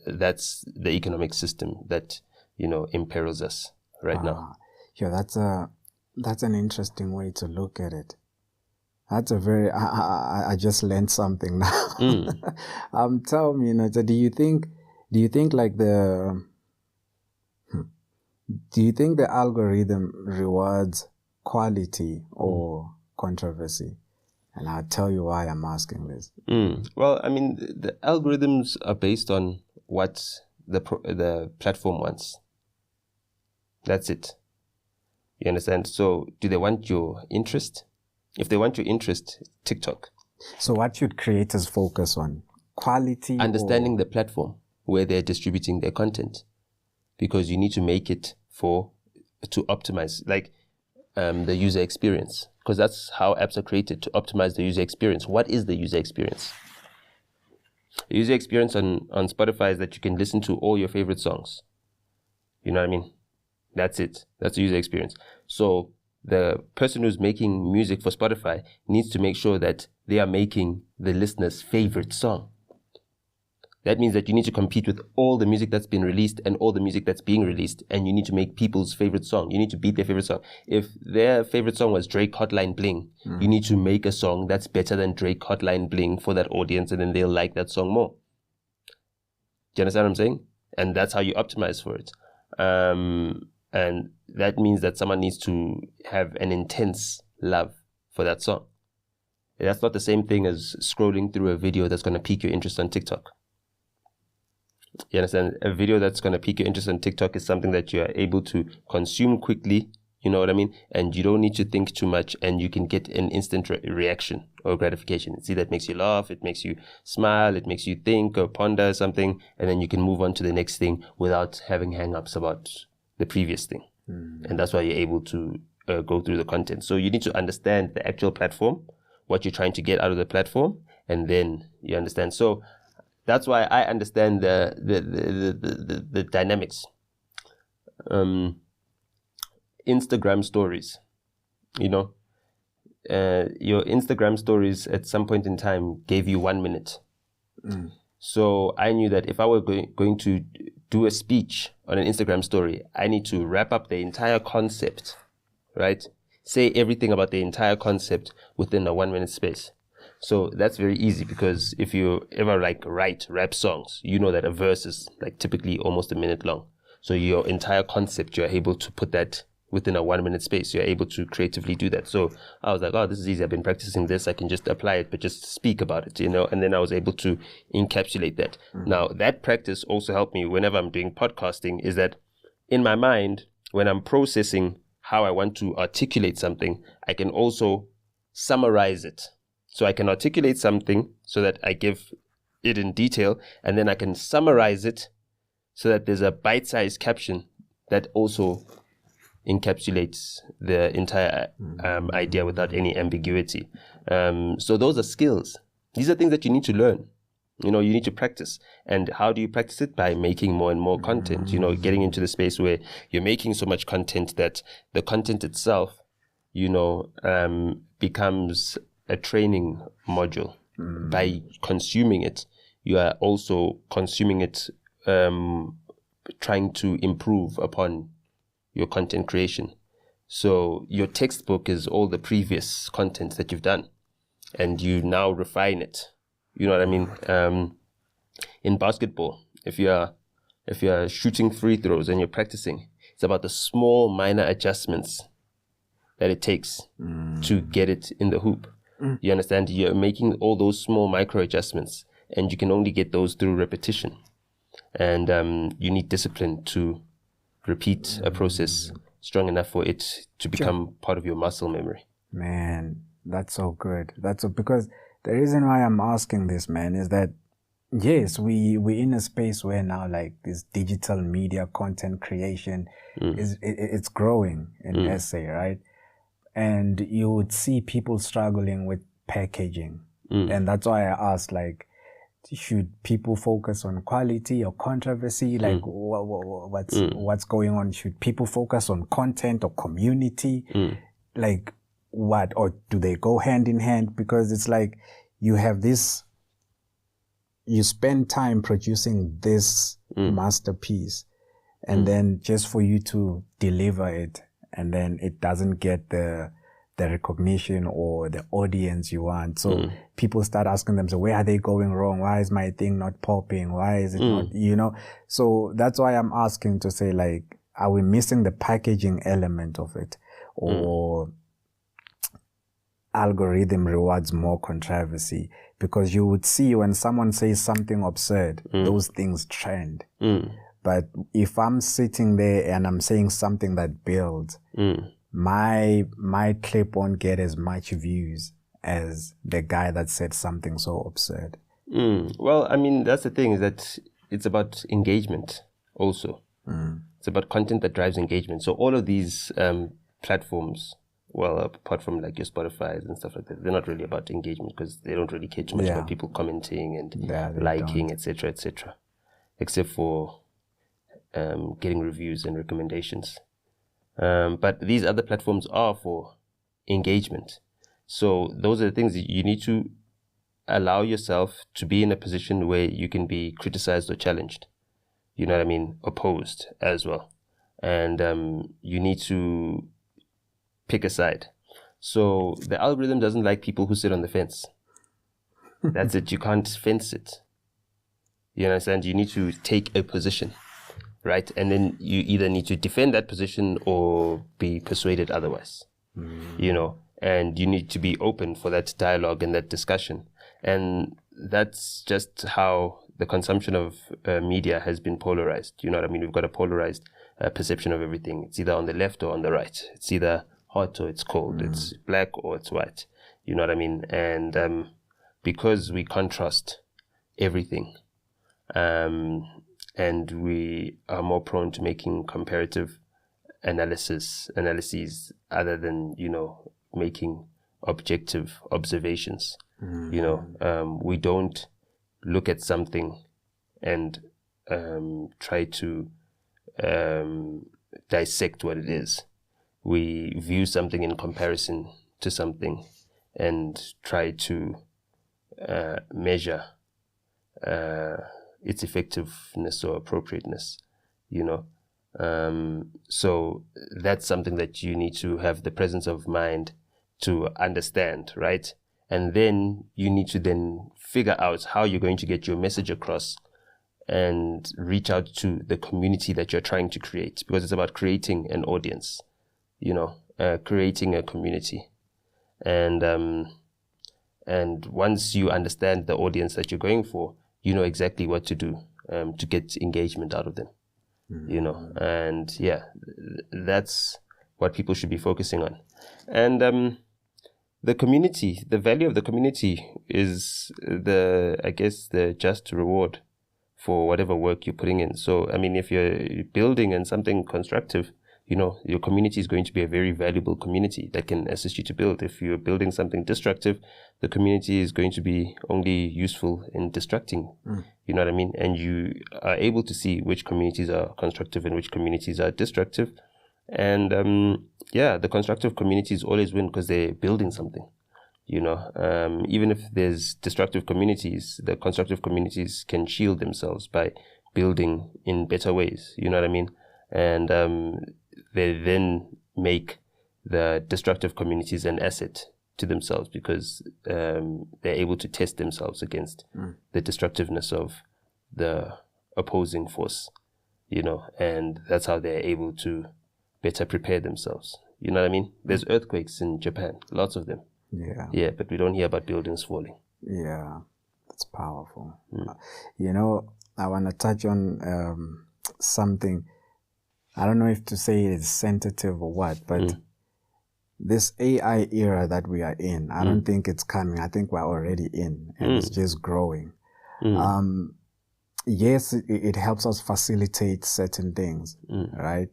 that's the economic system that, imperils us right now. Yeah, that's an interesting way to look at it. That's a very, I just learned something now. Tell me, do you think like do you think the algorithm rewards quality or controversy? And I'll tell you why I'm asking this. Well, I mean, the algorithms are based on what the platform wants. That's it. You understand? So do they want your interest? If they want your interest, TikTok. So what should creators focus on? Quality? Understanding the platform where they're distributing their content. Because you need to make it to optimize, like the user experience. Because that's how apps are created, to optimize the user experience. What is the user experience? The user experience on Spotify is that you can listen to all your favorite songs. You know what I mean? That's it. That's the user experience. So the person who's making music for Spotify needs to make sure that they are making the listener's favorite song. That means that you need to compete with all the music that's been released and all the music that's being released, and you need to make people's favorite song. You need to beat their favorite song. If their favorite song was Drake Hotline Bling, you need to make a song that's better than Drake Hotline Bling for that audience, and then they'll like that song more. you understand what I'm saying? And that's how you optimize for it. And that means that someone needs to have an intense love for that song. That's not the same thing as scrolling through a video that's going to pique your interest on TikTok. You understand? A video that's going to pique your interest on TikTok is something that you are able to consume quickly, you know what I mean? And you don't need to think too much, and you can get an instant reaction or gratification. See, that makes you laugh, it makes you smile, it makes you think or ponder something, and then you can move on to the next thing without having hang-ups about the previous thing. And that's why you're able to go through the content. So you need to understand the actual platform, what you're trying to get out of the platform, and then you understand. So that's why I understand the dynamics. Instagram stories, you know, your Instagram stories at some point in time gave you 1 minute. So I knew that if I were going to do a speech on an Instagram story, I need to wrap up the entire concept, right? Say everything about the entire concept within a 1 minute space. So that's very easy, because if you ever like write rap songs, you know that a verse is like typically almost a minute long. So your entire concept, you're able to put that within a 1 minute space. You're able to creatively do that. So I was like, oh, this is easy. I've been practicing this. I can just apply it, but just speak about it, you know? And then I was able to encapsulate that. Now, that practice also helped me whenever I'm doing podcasting, is that in my mind, when I'm processing how I want to articulate something, I can also summarize it. So I can articulate something so that I give it in detail, and then I can summarize it so that there's a bite-sized caption that also encapsulates the entire idea without any ambiguity. So those are skills. These are things that you need to learn. You know, you need to practice. And how do you practice it? By making more and more content, you know, getting into the space where you're making so much content that the content itself, you know, becomes a training module. By consuming it, you are also consuming it, trying to improve upon your content creation. So your textbook is all the previous content that you've done, and you now refine it. You know what I mean? In basketball, if you're shooting free throws and you're practicing, it's about the small minor adjustments that it takes to get it in the hoop. You understand? You're making all those small micro adjustments, and you can only get those through repetition. And you need discipline to repeat a process strong enough for it to become part of your muscle memory. Man, that's so good. Because the reason why I'm asking this, man, is that yes, we're in a space where now, like, this digital media content creation it's growing in SA, right? And you would see people struggling with packaging. And that's why I asked, like, should people focus on quality or controversy? Like, what's going on? Should people focus on content or community? Like, what? Or do they go hand in hand? Because it's like you have this, you spend time producing this masterpiece, and then just for you to deliver it, and then it doesn't get the recognition or the audience you want. So people start asking themselves, where are they going wrong? Why is my thing not popping? Why is it not, you know? So that's why I'm asking to say, like, are we missing the packaging element of it? Or algorithm rewards more controversy? Because you would see when someone says something absurd, those things trend. But if I'm sitting there and I'm saying something that builds, my clip won't get as much views as the guy that said something so absurd. Well, I mean, that's the thing, is that it's about engagement also. It's about content that drives engagement. So all of these platforms, well, apart from like your Spotify's and stuff like that, they're not really about engagement, because they don't really care too much about people commenting and liking, etc., etc., except for getting reviews and recommendations. But these other platforms are for engagement. So those are the things that you need to allow yourself to be in a position where you can be criticized or challenged. You know what I mean? Opposed as well. And you need to pick a side. So the algorithm doesn't like people who sit on the fence. That's it. You can't fence it. You understand? You need to take a position, right? And then you either need to defend that position or be persuaded otherwise, you know, and you need to be open for that dialogue and that discussion. And that's just how the consumption of media has been polarized. You know what I mean? We've got a polarized perception of everything. It's either on the left or on the right. It's either hot or it's cold. It's black or it's white. You know what I mean? And because we contrast everything, and we are more prone to making comparative analyses other than, you know, making objective observations. You know, we don't look at something and try to dissect what it is. We view something in comparison to something and try to measure its effectiveness or appropriateness, you know. So that's something that you need to have the presence of mind to understand, right? And then you need to then figure out how you're going to get your message across and reach out to the community that you're trying to create, because it's about creating an audience, you know, creating a community. And once you understand the audience that you're going for, you know exactly what to do to get engagement out of them, you know. And yeah, that's what people should be focusing on. And the community, the value of the community is the just reward for whatever work you're putting in. So, I mean, if you're building in something constructive, you know, your community is going to be a very valuable community that can assist you to build. If you're building something destructive, the community is going to be only useful in destructing. You know what I mean? And you are able to see which communities are constructive and which communities are destructive. And yeah, the constructive communities always win because they're building something. You know, even if there's destructive communities, the constructive communities can shield themselves by building in better ways. You know what I mean? And they then make the destructive communities an asset to themselves because they're able to test themselves against the destructiveness of the opposing force, you know, and that's how they're able to better prepare themselves. You know what I mean? There's earthquakes in Japan, lots of them. Yeah. Yeah, but we don't hear about buildings falling. Yeah, that's powerful. You know, I want to touch on something. I don't know if to say it's sensitive or what, but this AI era that we are in, I don't think it's coming. I think we're already in, and it's just growing. Yes, it helps us facilitate certain things, right?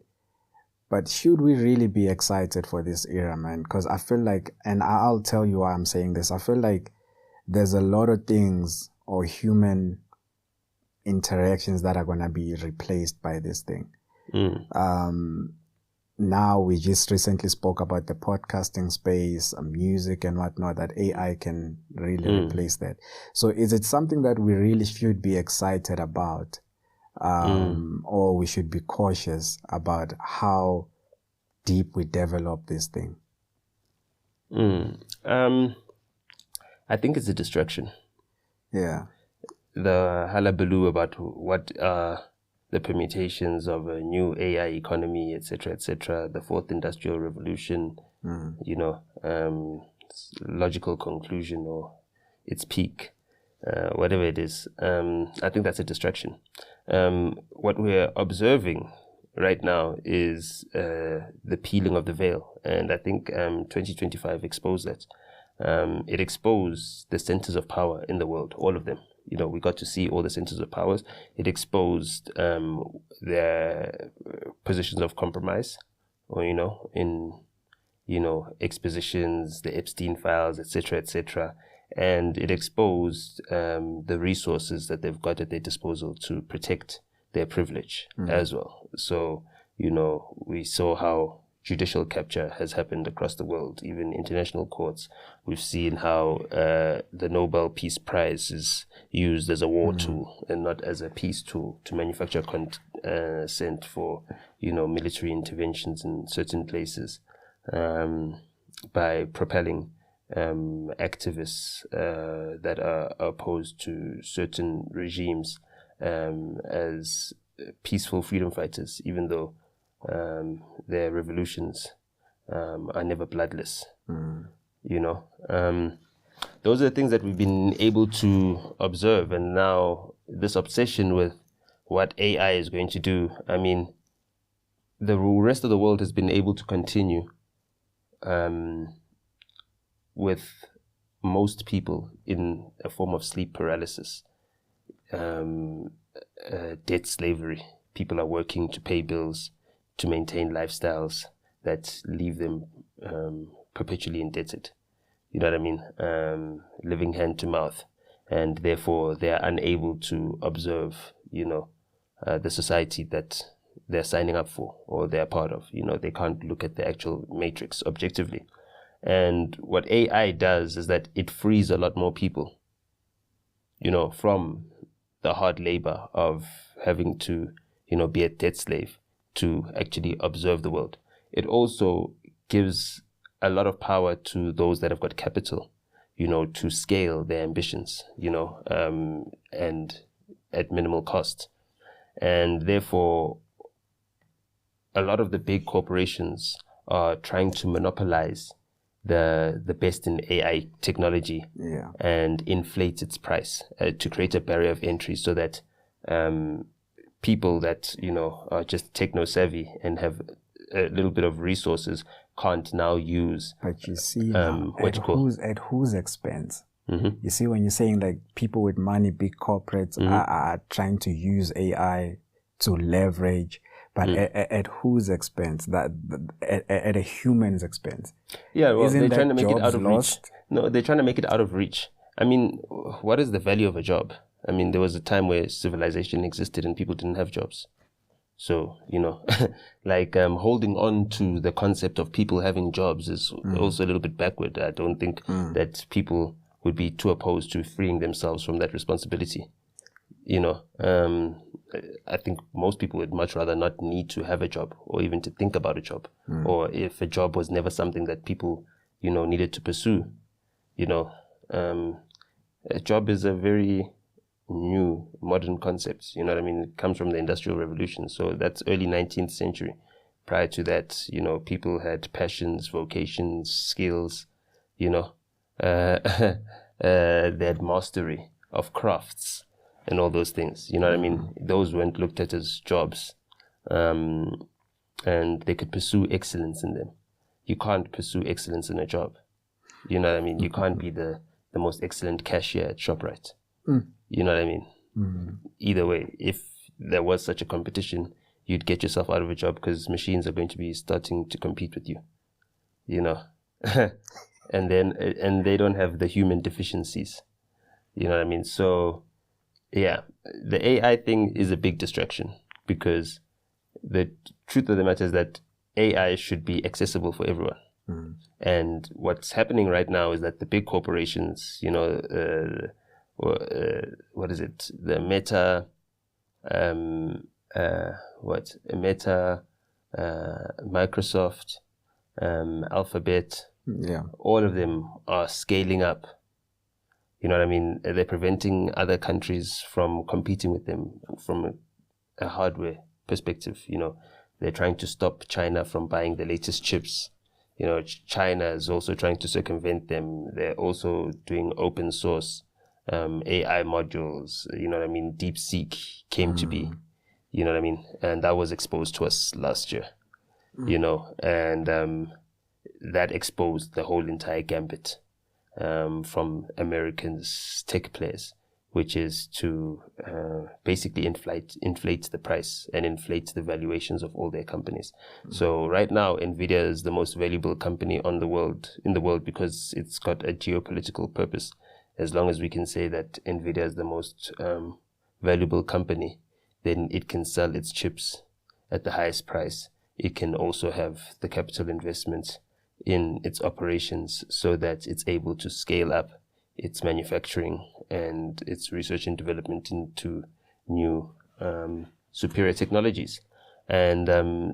But should we really be excited for this era, man? Because I feel like, and I'll tell you why I'm saying this, I feel like there's a lot of things or human interactions that are going to be replaced by this thing. Now we just recently spoke about the podcasting space, music and whatnot, that AI can really replace that. So is it something that we really should be excited about? Or we should be cautious about how deep we develop this thing? I think it's a distraction. Yeah. The hullabaloo about what the permutations of a new AI economy, etc., the fourth industrial revolution, you know, logical conclusion or its peak, whatever it is. I think that's a distraction. What we're observing right now is the peeling of the veil. And I think 2025 exposed that. It exposed the centers of power in the world, all of them. You know, we got to see all the centers of powers. It exposed their positions of compromise, or, you know, in, you know, expositions, the Epstein files, etc. And it exposed the resources that they've got at their disposal to protect their privilege as well. So, you know, we saw how judicial capture has happened across the world, even international courts. We've seen how the Nobel Peace Prize is used as a war tool and not as a peace tool to manufacture consent for, you know, military interventions in certain places, by propelling activists that are opposed to certain regimes as peaceful freedom fighters, even though their revolutions are never bloodless. You know, those are the things that we've been able to observe, and now this obsession with what AI is going to do. I mean, the rest of the world has been able to continue with most people in a form of sleep paralysis, debt slavery. People are working to pay bills, to maintain lifestyles that leave them perpetually indebted. You know what I mean? Living hand to mouth, and therefore they are unable to observe, you know, the society that they're signing up for or they're part of. You know, they can't look at the actual matrix objectively. And what AI does is that it frees a lot more people, you know, from the hard labor of having to, you know, be a debt slave to actually observe the world. It also gives a lot of power to those that have got capital, you know, to scale their ambitions, you know, and at minimal cost. And therefore, a lot of the big corporations are trying to monopolize the best in AI technology and inflate its price to create a barrier of entry so that people that, you know, are just techno savvy and have a little bit of resources can't now use. But you see, at whose expense? You see, when you're saying like people with money, big corporates are trying to use AI to leverage, but at whose expense? That at a human's expense. Yeah, well, Isn't they're trying to make it out of lost? reach. No, they're trying to make it out of reach. I mean, what is the value of a job? I mean, there was a time where civilization existed and people didn't have jobs. So, you know, like holding on to the concept of people having jobs is also a little bit backward. I don't think that people would be too opposed to freeing themselves from that responsibility. You know, I think most people would much rather not need to have a job or even to think about a job. Or if a job was never something that people, you know, needed to pursue. You know, a job is a very new modern concept, you know what I mean? It comes from the Industrial Revolution, so that's early 19th century. Prior to that, you know, people had passions, vocations, skills, you know, they had mastery of crafts and all those things, you know what I mean? Those weren't looked at as jobs, and they could pursue excellence in them. You can't pursue excellence in a job, you know what I mean? You can't be the most excellent cashier at ShopRite. You know what I mean? Either way, if there was such a competition, you'd get yourself out of a job because machines are going to be starting to compete with you, you know? and they don't have the human deficiencies, you know what I mean? So, yeah, the AI thing is a big distraction because the truth of the matter is that AI should be accessible for everyone. And what's happening right now is that the big corporations, you know, what is it? The Meta, Microsoft, Alphabet. Yeah. All of them are scaling up. You know what I mean? They're preventing other countries from competing with them from a hardware perspective. You know, they're trying to stop China from buying the latest chips. You know, China is also trying to circumvent them. They're also doing open source AI modules, you know what I mean? DeepSeek came to be, you know what I mean? And that was exposed to us last year, you know, and that exposed the whole entire gambit from Americans' tech players, which is to basically inflate the price and inflate the valuations of all their companies. So right now, NVIDIA is the most valuable company in the world because it's got a geopolitical purpose. As long as we can say that NVIDIA is the most valuable company, then it can sell its chips at the highest price. It can also have the capital investment in its operations so that it's able to scale up its manufacturing and its research and development into new superior technologies. And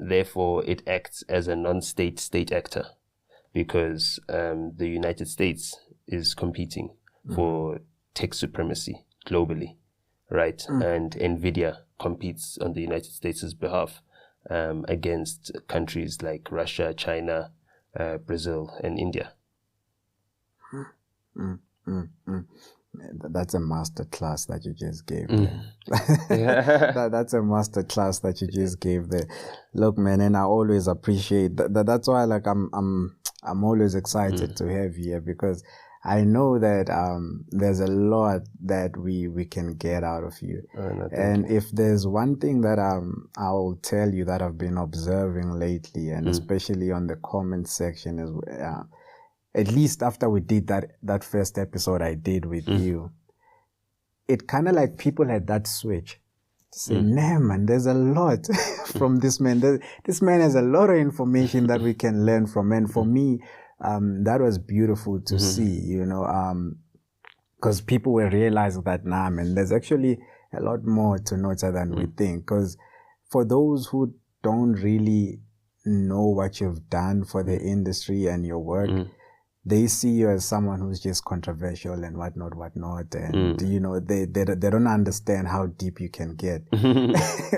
therefore, it acts as a non-state state actor because the United States is competing for tech supremacy globally. right? And Nvidia competes on the United States' behalf against countries like Russia, China, Brazil, and India. That's a master class that you just gave there. That's a master class that you just gave there. Look, man, and I always appreciate that. That's why, like, I'm always excited to have you here, because I know that there's a lot that we can get out of you. And if there's one thing that I'll tell you that I've been observing lately, and especially on the comment section, is at least after we did that first episode I did with you, it kind of like people had that switch to say, nah, man, there's a lot from this man. This man has a lot of information that we can learn from. And for me, that was beautiful to see, you know, because people were realizing that, nah, man, there's actually a lot more to Nota than we think. Because for those who don't really know what you've done for the industry and your work, they see you as someone who's just controversial and whatnot. And, you know, they don't understand how deep you can get.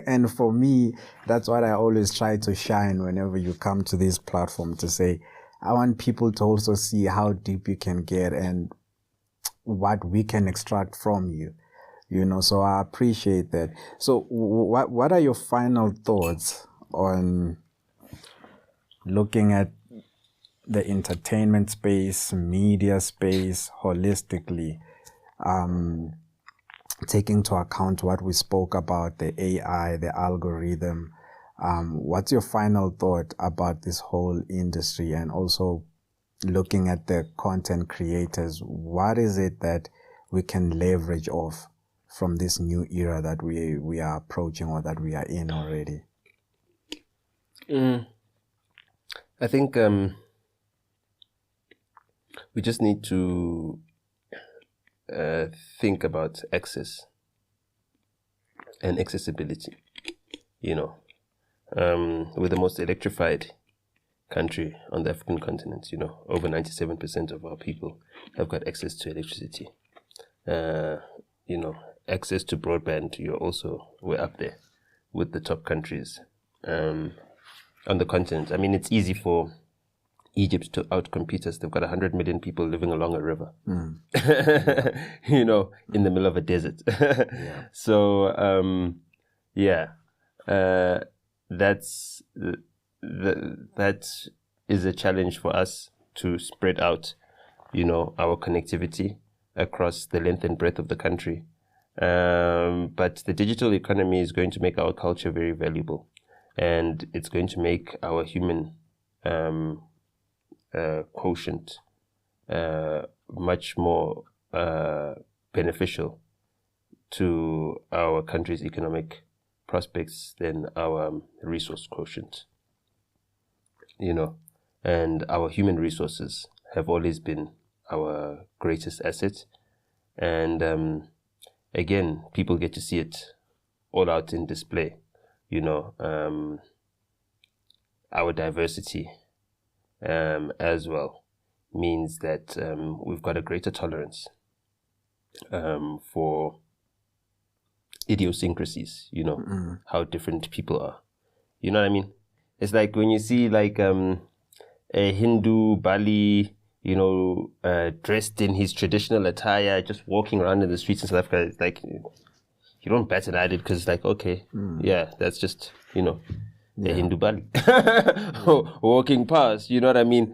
And for me, that's what I always try to shine whenever you come to this platform, to say, I want people to also see how deep you can get and what we can extract from you. You know, so I appreciate that. So what are your final thoughts on looking at the entertainment space, media space, holistically, taking into account what we spoke about, the AI, the algorithm? What's your final thought about this whole industry, and also looking at the content creators? What is it that we can leverage off from this new era that we are approaching, or that we are in already? I think we just need to think about access and accessibility. You know, we're the most electrified country on the African continent. You know, over 97% of our people have got access to electricity. You know, access to broadband, we're up there with the top countries on the continent. I mean, it's easy for Egypt to outcompete us. They've got 100 million people living along a river, you know, in the middle of a desert. So, that is a challenge for us, to spread out, you know, our connectivity across the length and breadth of the country. But the digital economy is going to make our culture very valuable, and it's going to make our human quotient much more beneficial to our country's economic prospects than our resource quotient. You know, and our human resources have always been our greatest asset. And again, people get to see it all out in display. You know, our diversity as well means that we've got a greater tolerance for idiosyncrasies, you know, how different people are. You know what I mean? It's like when you see like a Hindu Bali, you know, dressed in his traditional attire, just walking around in the streets in South Africa. It's like, you don't bat an eyelid, because it's like, okay, yeah, that's just, you know, a Hindu Bali walking past, you know what I mean?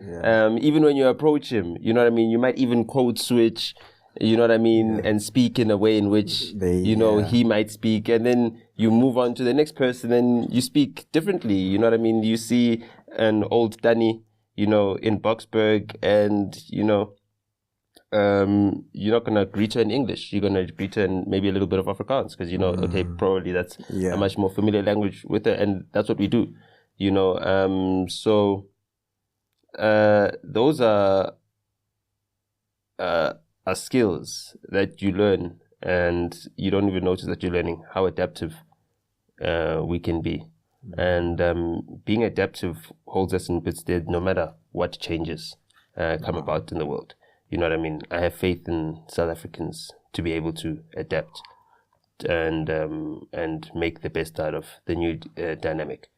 Even when you approach him, you know what I mean? You might even code switch, you know what I mean? And speak in a way in which, he might speak, and then you move on to the next person and you speak differently, you know what I mean? You see an old Danny, you know, in Boksburg, and, you know, you're not going to greet her in English. You're going to greet her in maybe a little bit of Afrikaans, because, you know, okay, probably that's a much more familiar language with her, and that's what we do, you know. So those are skills that you learn, and you don't even notice that you're learning how adaptive we can be. And being adaptive holds us in good stead no matter what changes come about in the world. You know what I mean? I have faith in South Africans to be able to adapt adapt and make the best out of the new dynamic.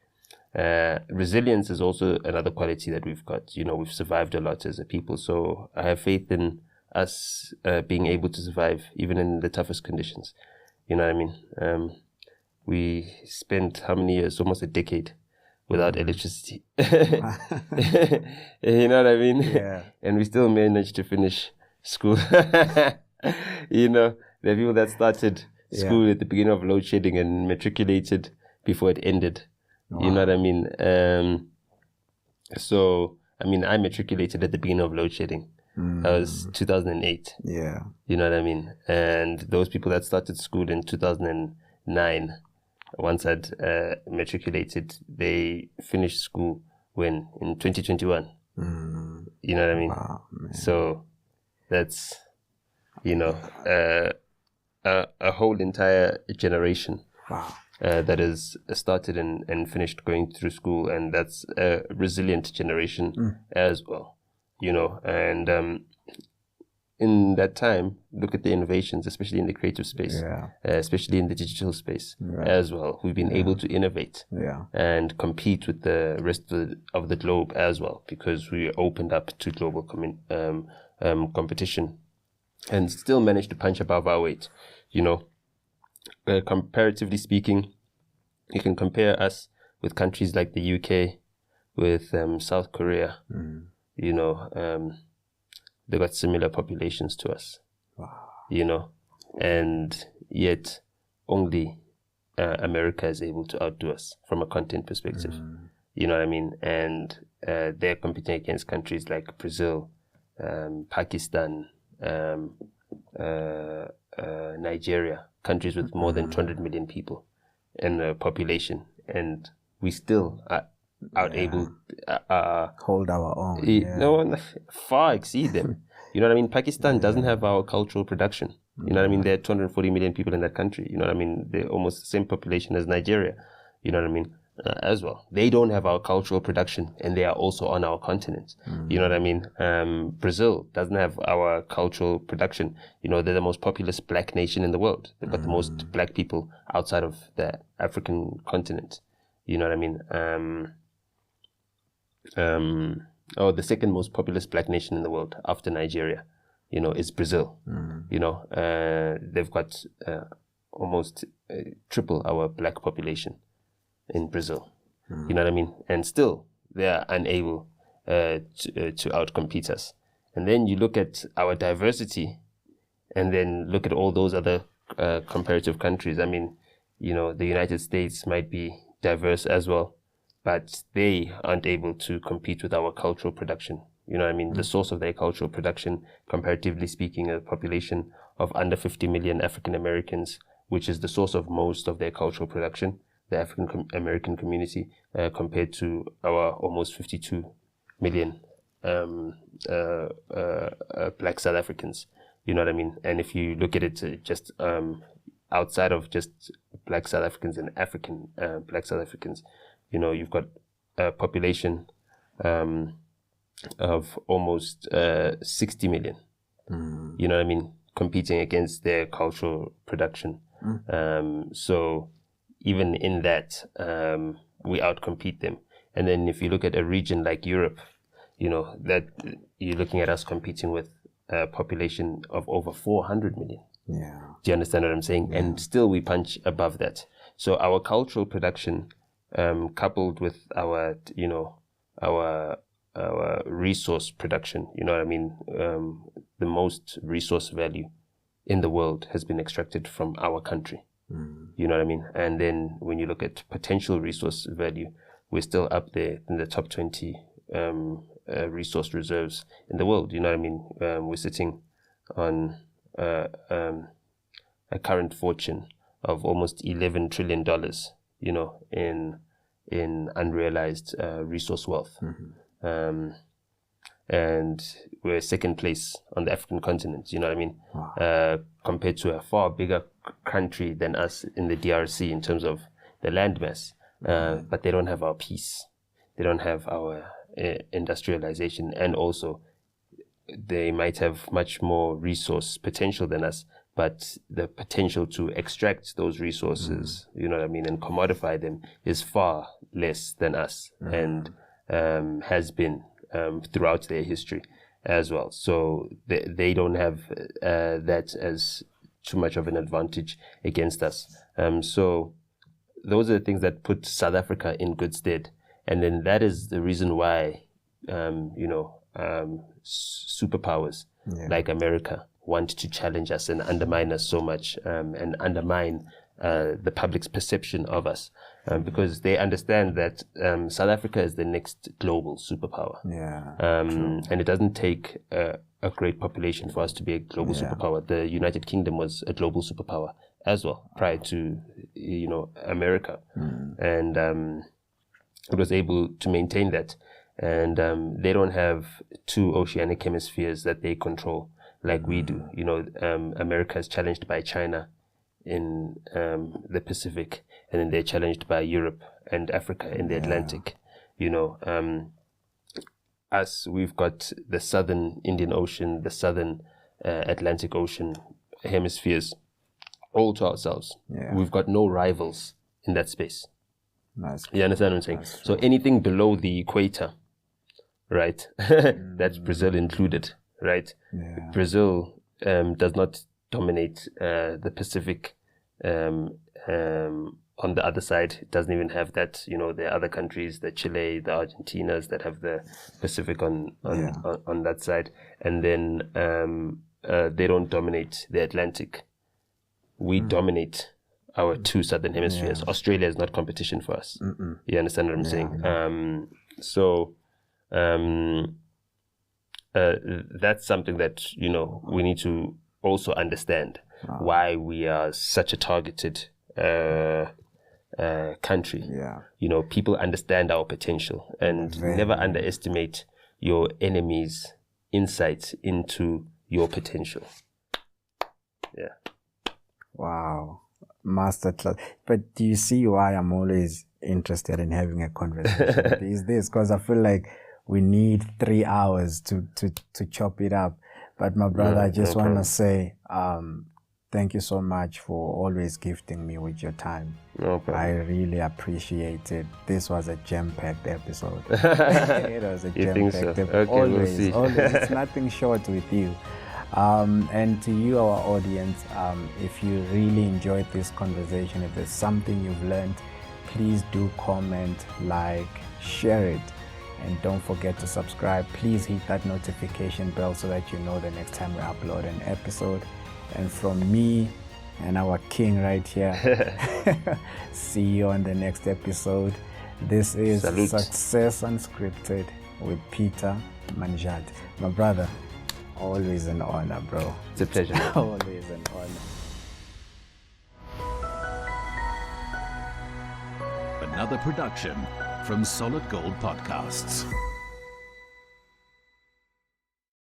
Resilience is also another quality that we've got. We've survived a lot as a people, so I have faith in us being able to survive even in the toughest conditions. You know what I mean? We spent how many years? Almost a decade without electricity. You know what I mean? Yeah. And we still managed to finish school. There are people that started school at the beginning of load shedding and matriculated before it ended. Wow. You know what I mean? I matriculated at the beginning of load shedding. That was 2008. Yeah. You know what I mean? And those people that started school in 2009, once I'd matriculated, they finished school in 2021. You know what I mean? Wow, man. So that's, a whole entire generation. Wow. That is started and finished going through school, and that's a resilient generation as well. And in that time, look at the innovations, especially in the creative space, especially in the digital space as well. We've been able to innovate and compete with the rest of the globe as well, because we opened up to global competition and still managed to punch above our weight. Comparatively speaking, you can compare us with countries like the UK, with South Korea. They got similar populations to us. Wow. And yet only America is able to outdo us from a content perspective. You know what I mean? And they're competing against countries like Brazil, Pakistan, Nigeria, countries with more than 200 million people in the population, and we still are able hold our own. No, far exceed them. You know what I mean? Pakistan doesn't have our cultural production. You know what I mean? There are 240 million people in that country. You know what I mean? They're almost the same population as Nigeria. You know what I mean? As well. They don't have our cultural production, and they are also on our continent. You know what I mean? Brazil doesn't have our cultural production. They're the most populous black nation in the world. They've got the most black people outside of the African continent. You know what I mean? The second most populous black nation in the world after Nigeria, is Brazil. They've got almost triple our black population in Brazil. You know what I mean? And still, they are unable to outcompete us. And then you look at our diversity, and then look at all those other comparative countries. I mean, the United States might be diverse as well, but they aren't able to compete with our cultural production. You know what I mean? The source of their cultural production, comparatively speaking, a population of under 50 million African Americans, which is the source of most of their cultural production, the African American community, compared to our almost 52 million black South Africans. You know what I mean? And if you look at it just outside of just black South Africans and African black South Africans, you've got a population of almost 60 million. You know what I mean? Competing against their cultural production. So even in that, we outcompete them. And then if you look at a region like Europe, that you're looking at us competing with a population of over 400 million. Yeah. Do you understand what I'm saying? Yeah. And still we punch above that. So our cultural production, coupled with our resource production, you know what I mean? The most resource value in the world has been extracted from our country. You know what I mean? And then when you look at potential resource value, we're still up there in the top 20 resource reserves in the world. You know what I mean? We're sitting on a current fortune of almost $11 trillion, in unrealized resource wealth. And we're second place on the African continent, you know what I mean? Wow. Compared to a far bigger country than us in the DRC in terms of the landmass. But they don't have our peace. They don't have our industrialization. And also, they might have much more resource potential than us, but the potential to extract those resources, you know what I mean, and commodify them is far less than us, and has been throughout their history as well. So they don't have that as too much of an advantage against us. So those are the things that put South Africa in good stead. And then that is the reason why, superpowers like America want to challenge us and undermine us so much, and undermine the public's perception of us, because they understand that South Africa is the next global superpower. And it doesn't take a great population for us to be a global superpower. The United Kingdom was a global superpower as well prior to, America, and it was able to maintain that. And they don't have two oceanic hemispheres that they control like we do. America is challenged by China in the Pacific, and then they're challenged by Europe and Africa in the Atlantic. Us, we've got the southern Indian Ocean, the southern Atlantic Ocean hemispheres all to ourselves. We've got no rivals in that space. You understand what I'm saying? So anything below the equator, right? That's Brazil included, right? Brazil does not dominate the Pacific. On the other side, it doesn't even have that. There are other countries, the Chile, the Argentinas, that have the Pacific on that side, and then they don't dominate the Atlantic. We dominate our two southern hemispheres. Australia is not competition for us. You understand what I'm saying? That's something that we need to also understand why we are such a targeted country. People understand our potential, and never underestimate your enemy's insight into your potential. Wow. Masterclass. But do you see why I'm always interested in having a conversation? Is this because I feel like we need 3 hours to chop it up. But my brother, I just want to say thank you so much for always gifting me with your time. No problem. I really appreciate it. This was a jam-packed episode. It was a jam-packed episode. Okay, always, we'll see. always. It's nothing short with you. And to you, our audience, if you really enjoyed this conversation, if there's something you've learned, please do comment, like, share it. And don't forget to subscribe. Please hit that notification bell so that you know the next time we upload an episode. And from me and our king right here, see you on the next episode. This is Salute. Success Unscripted with Peter Manjat. My brother, always an honor, bro. It's a pleasure. Always an honor. Another production from Solid Gold Podcasts.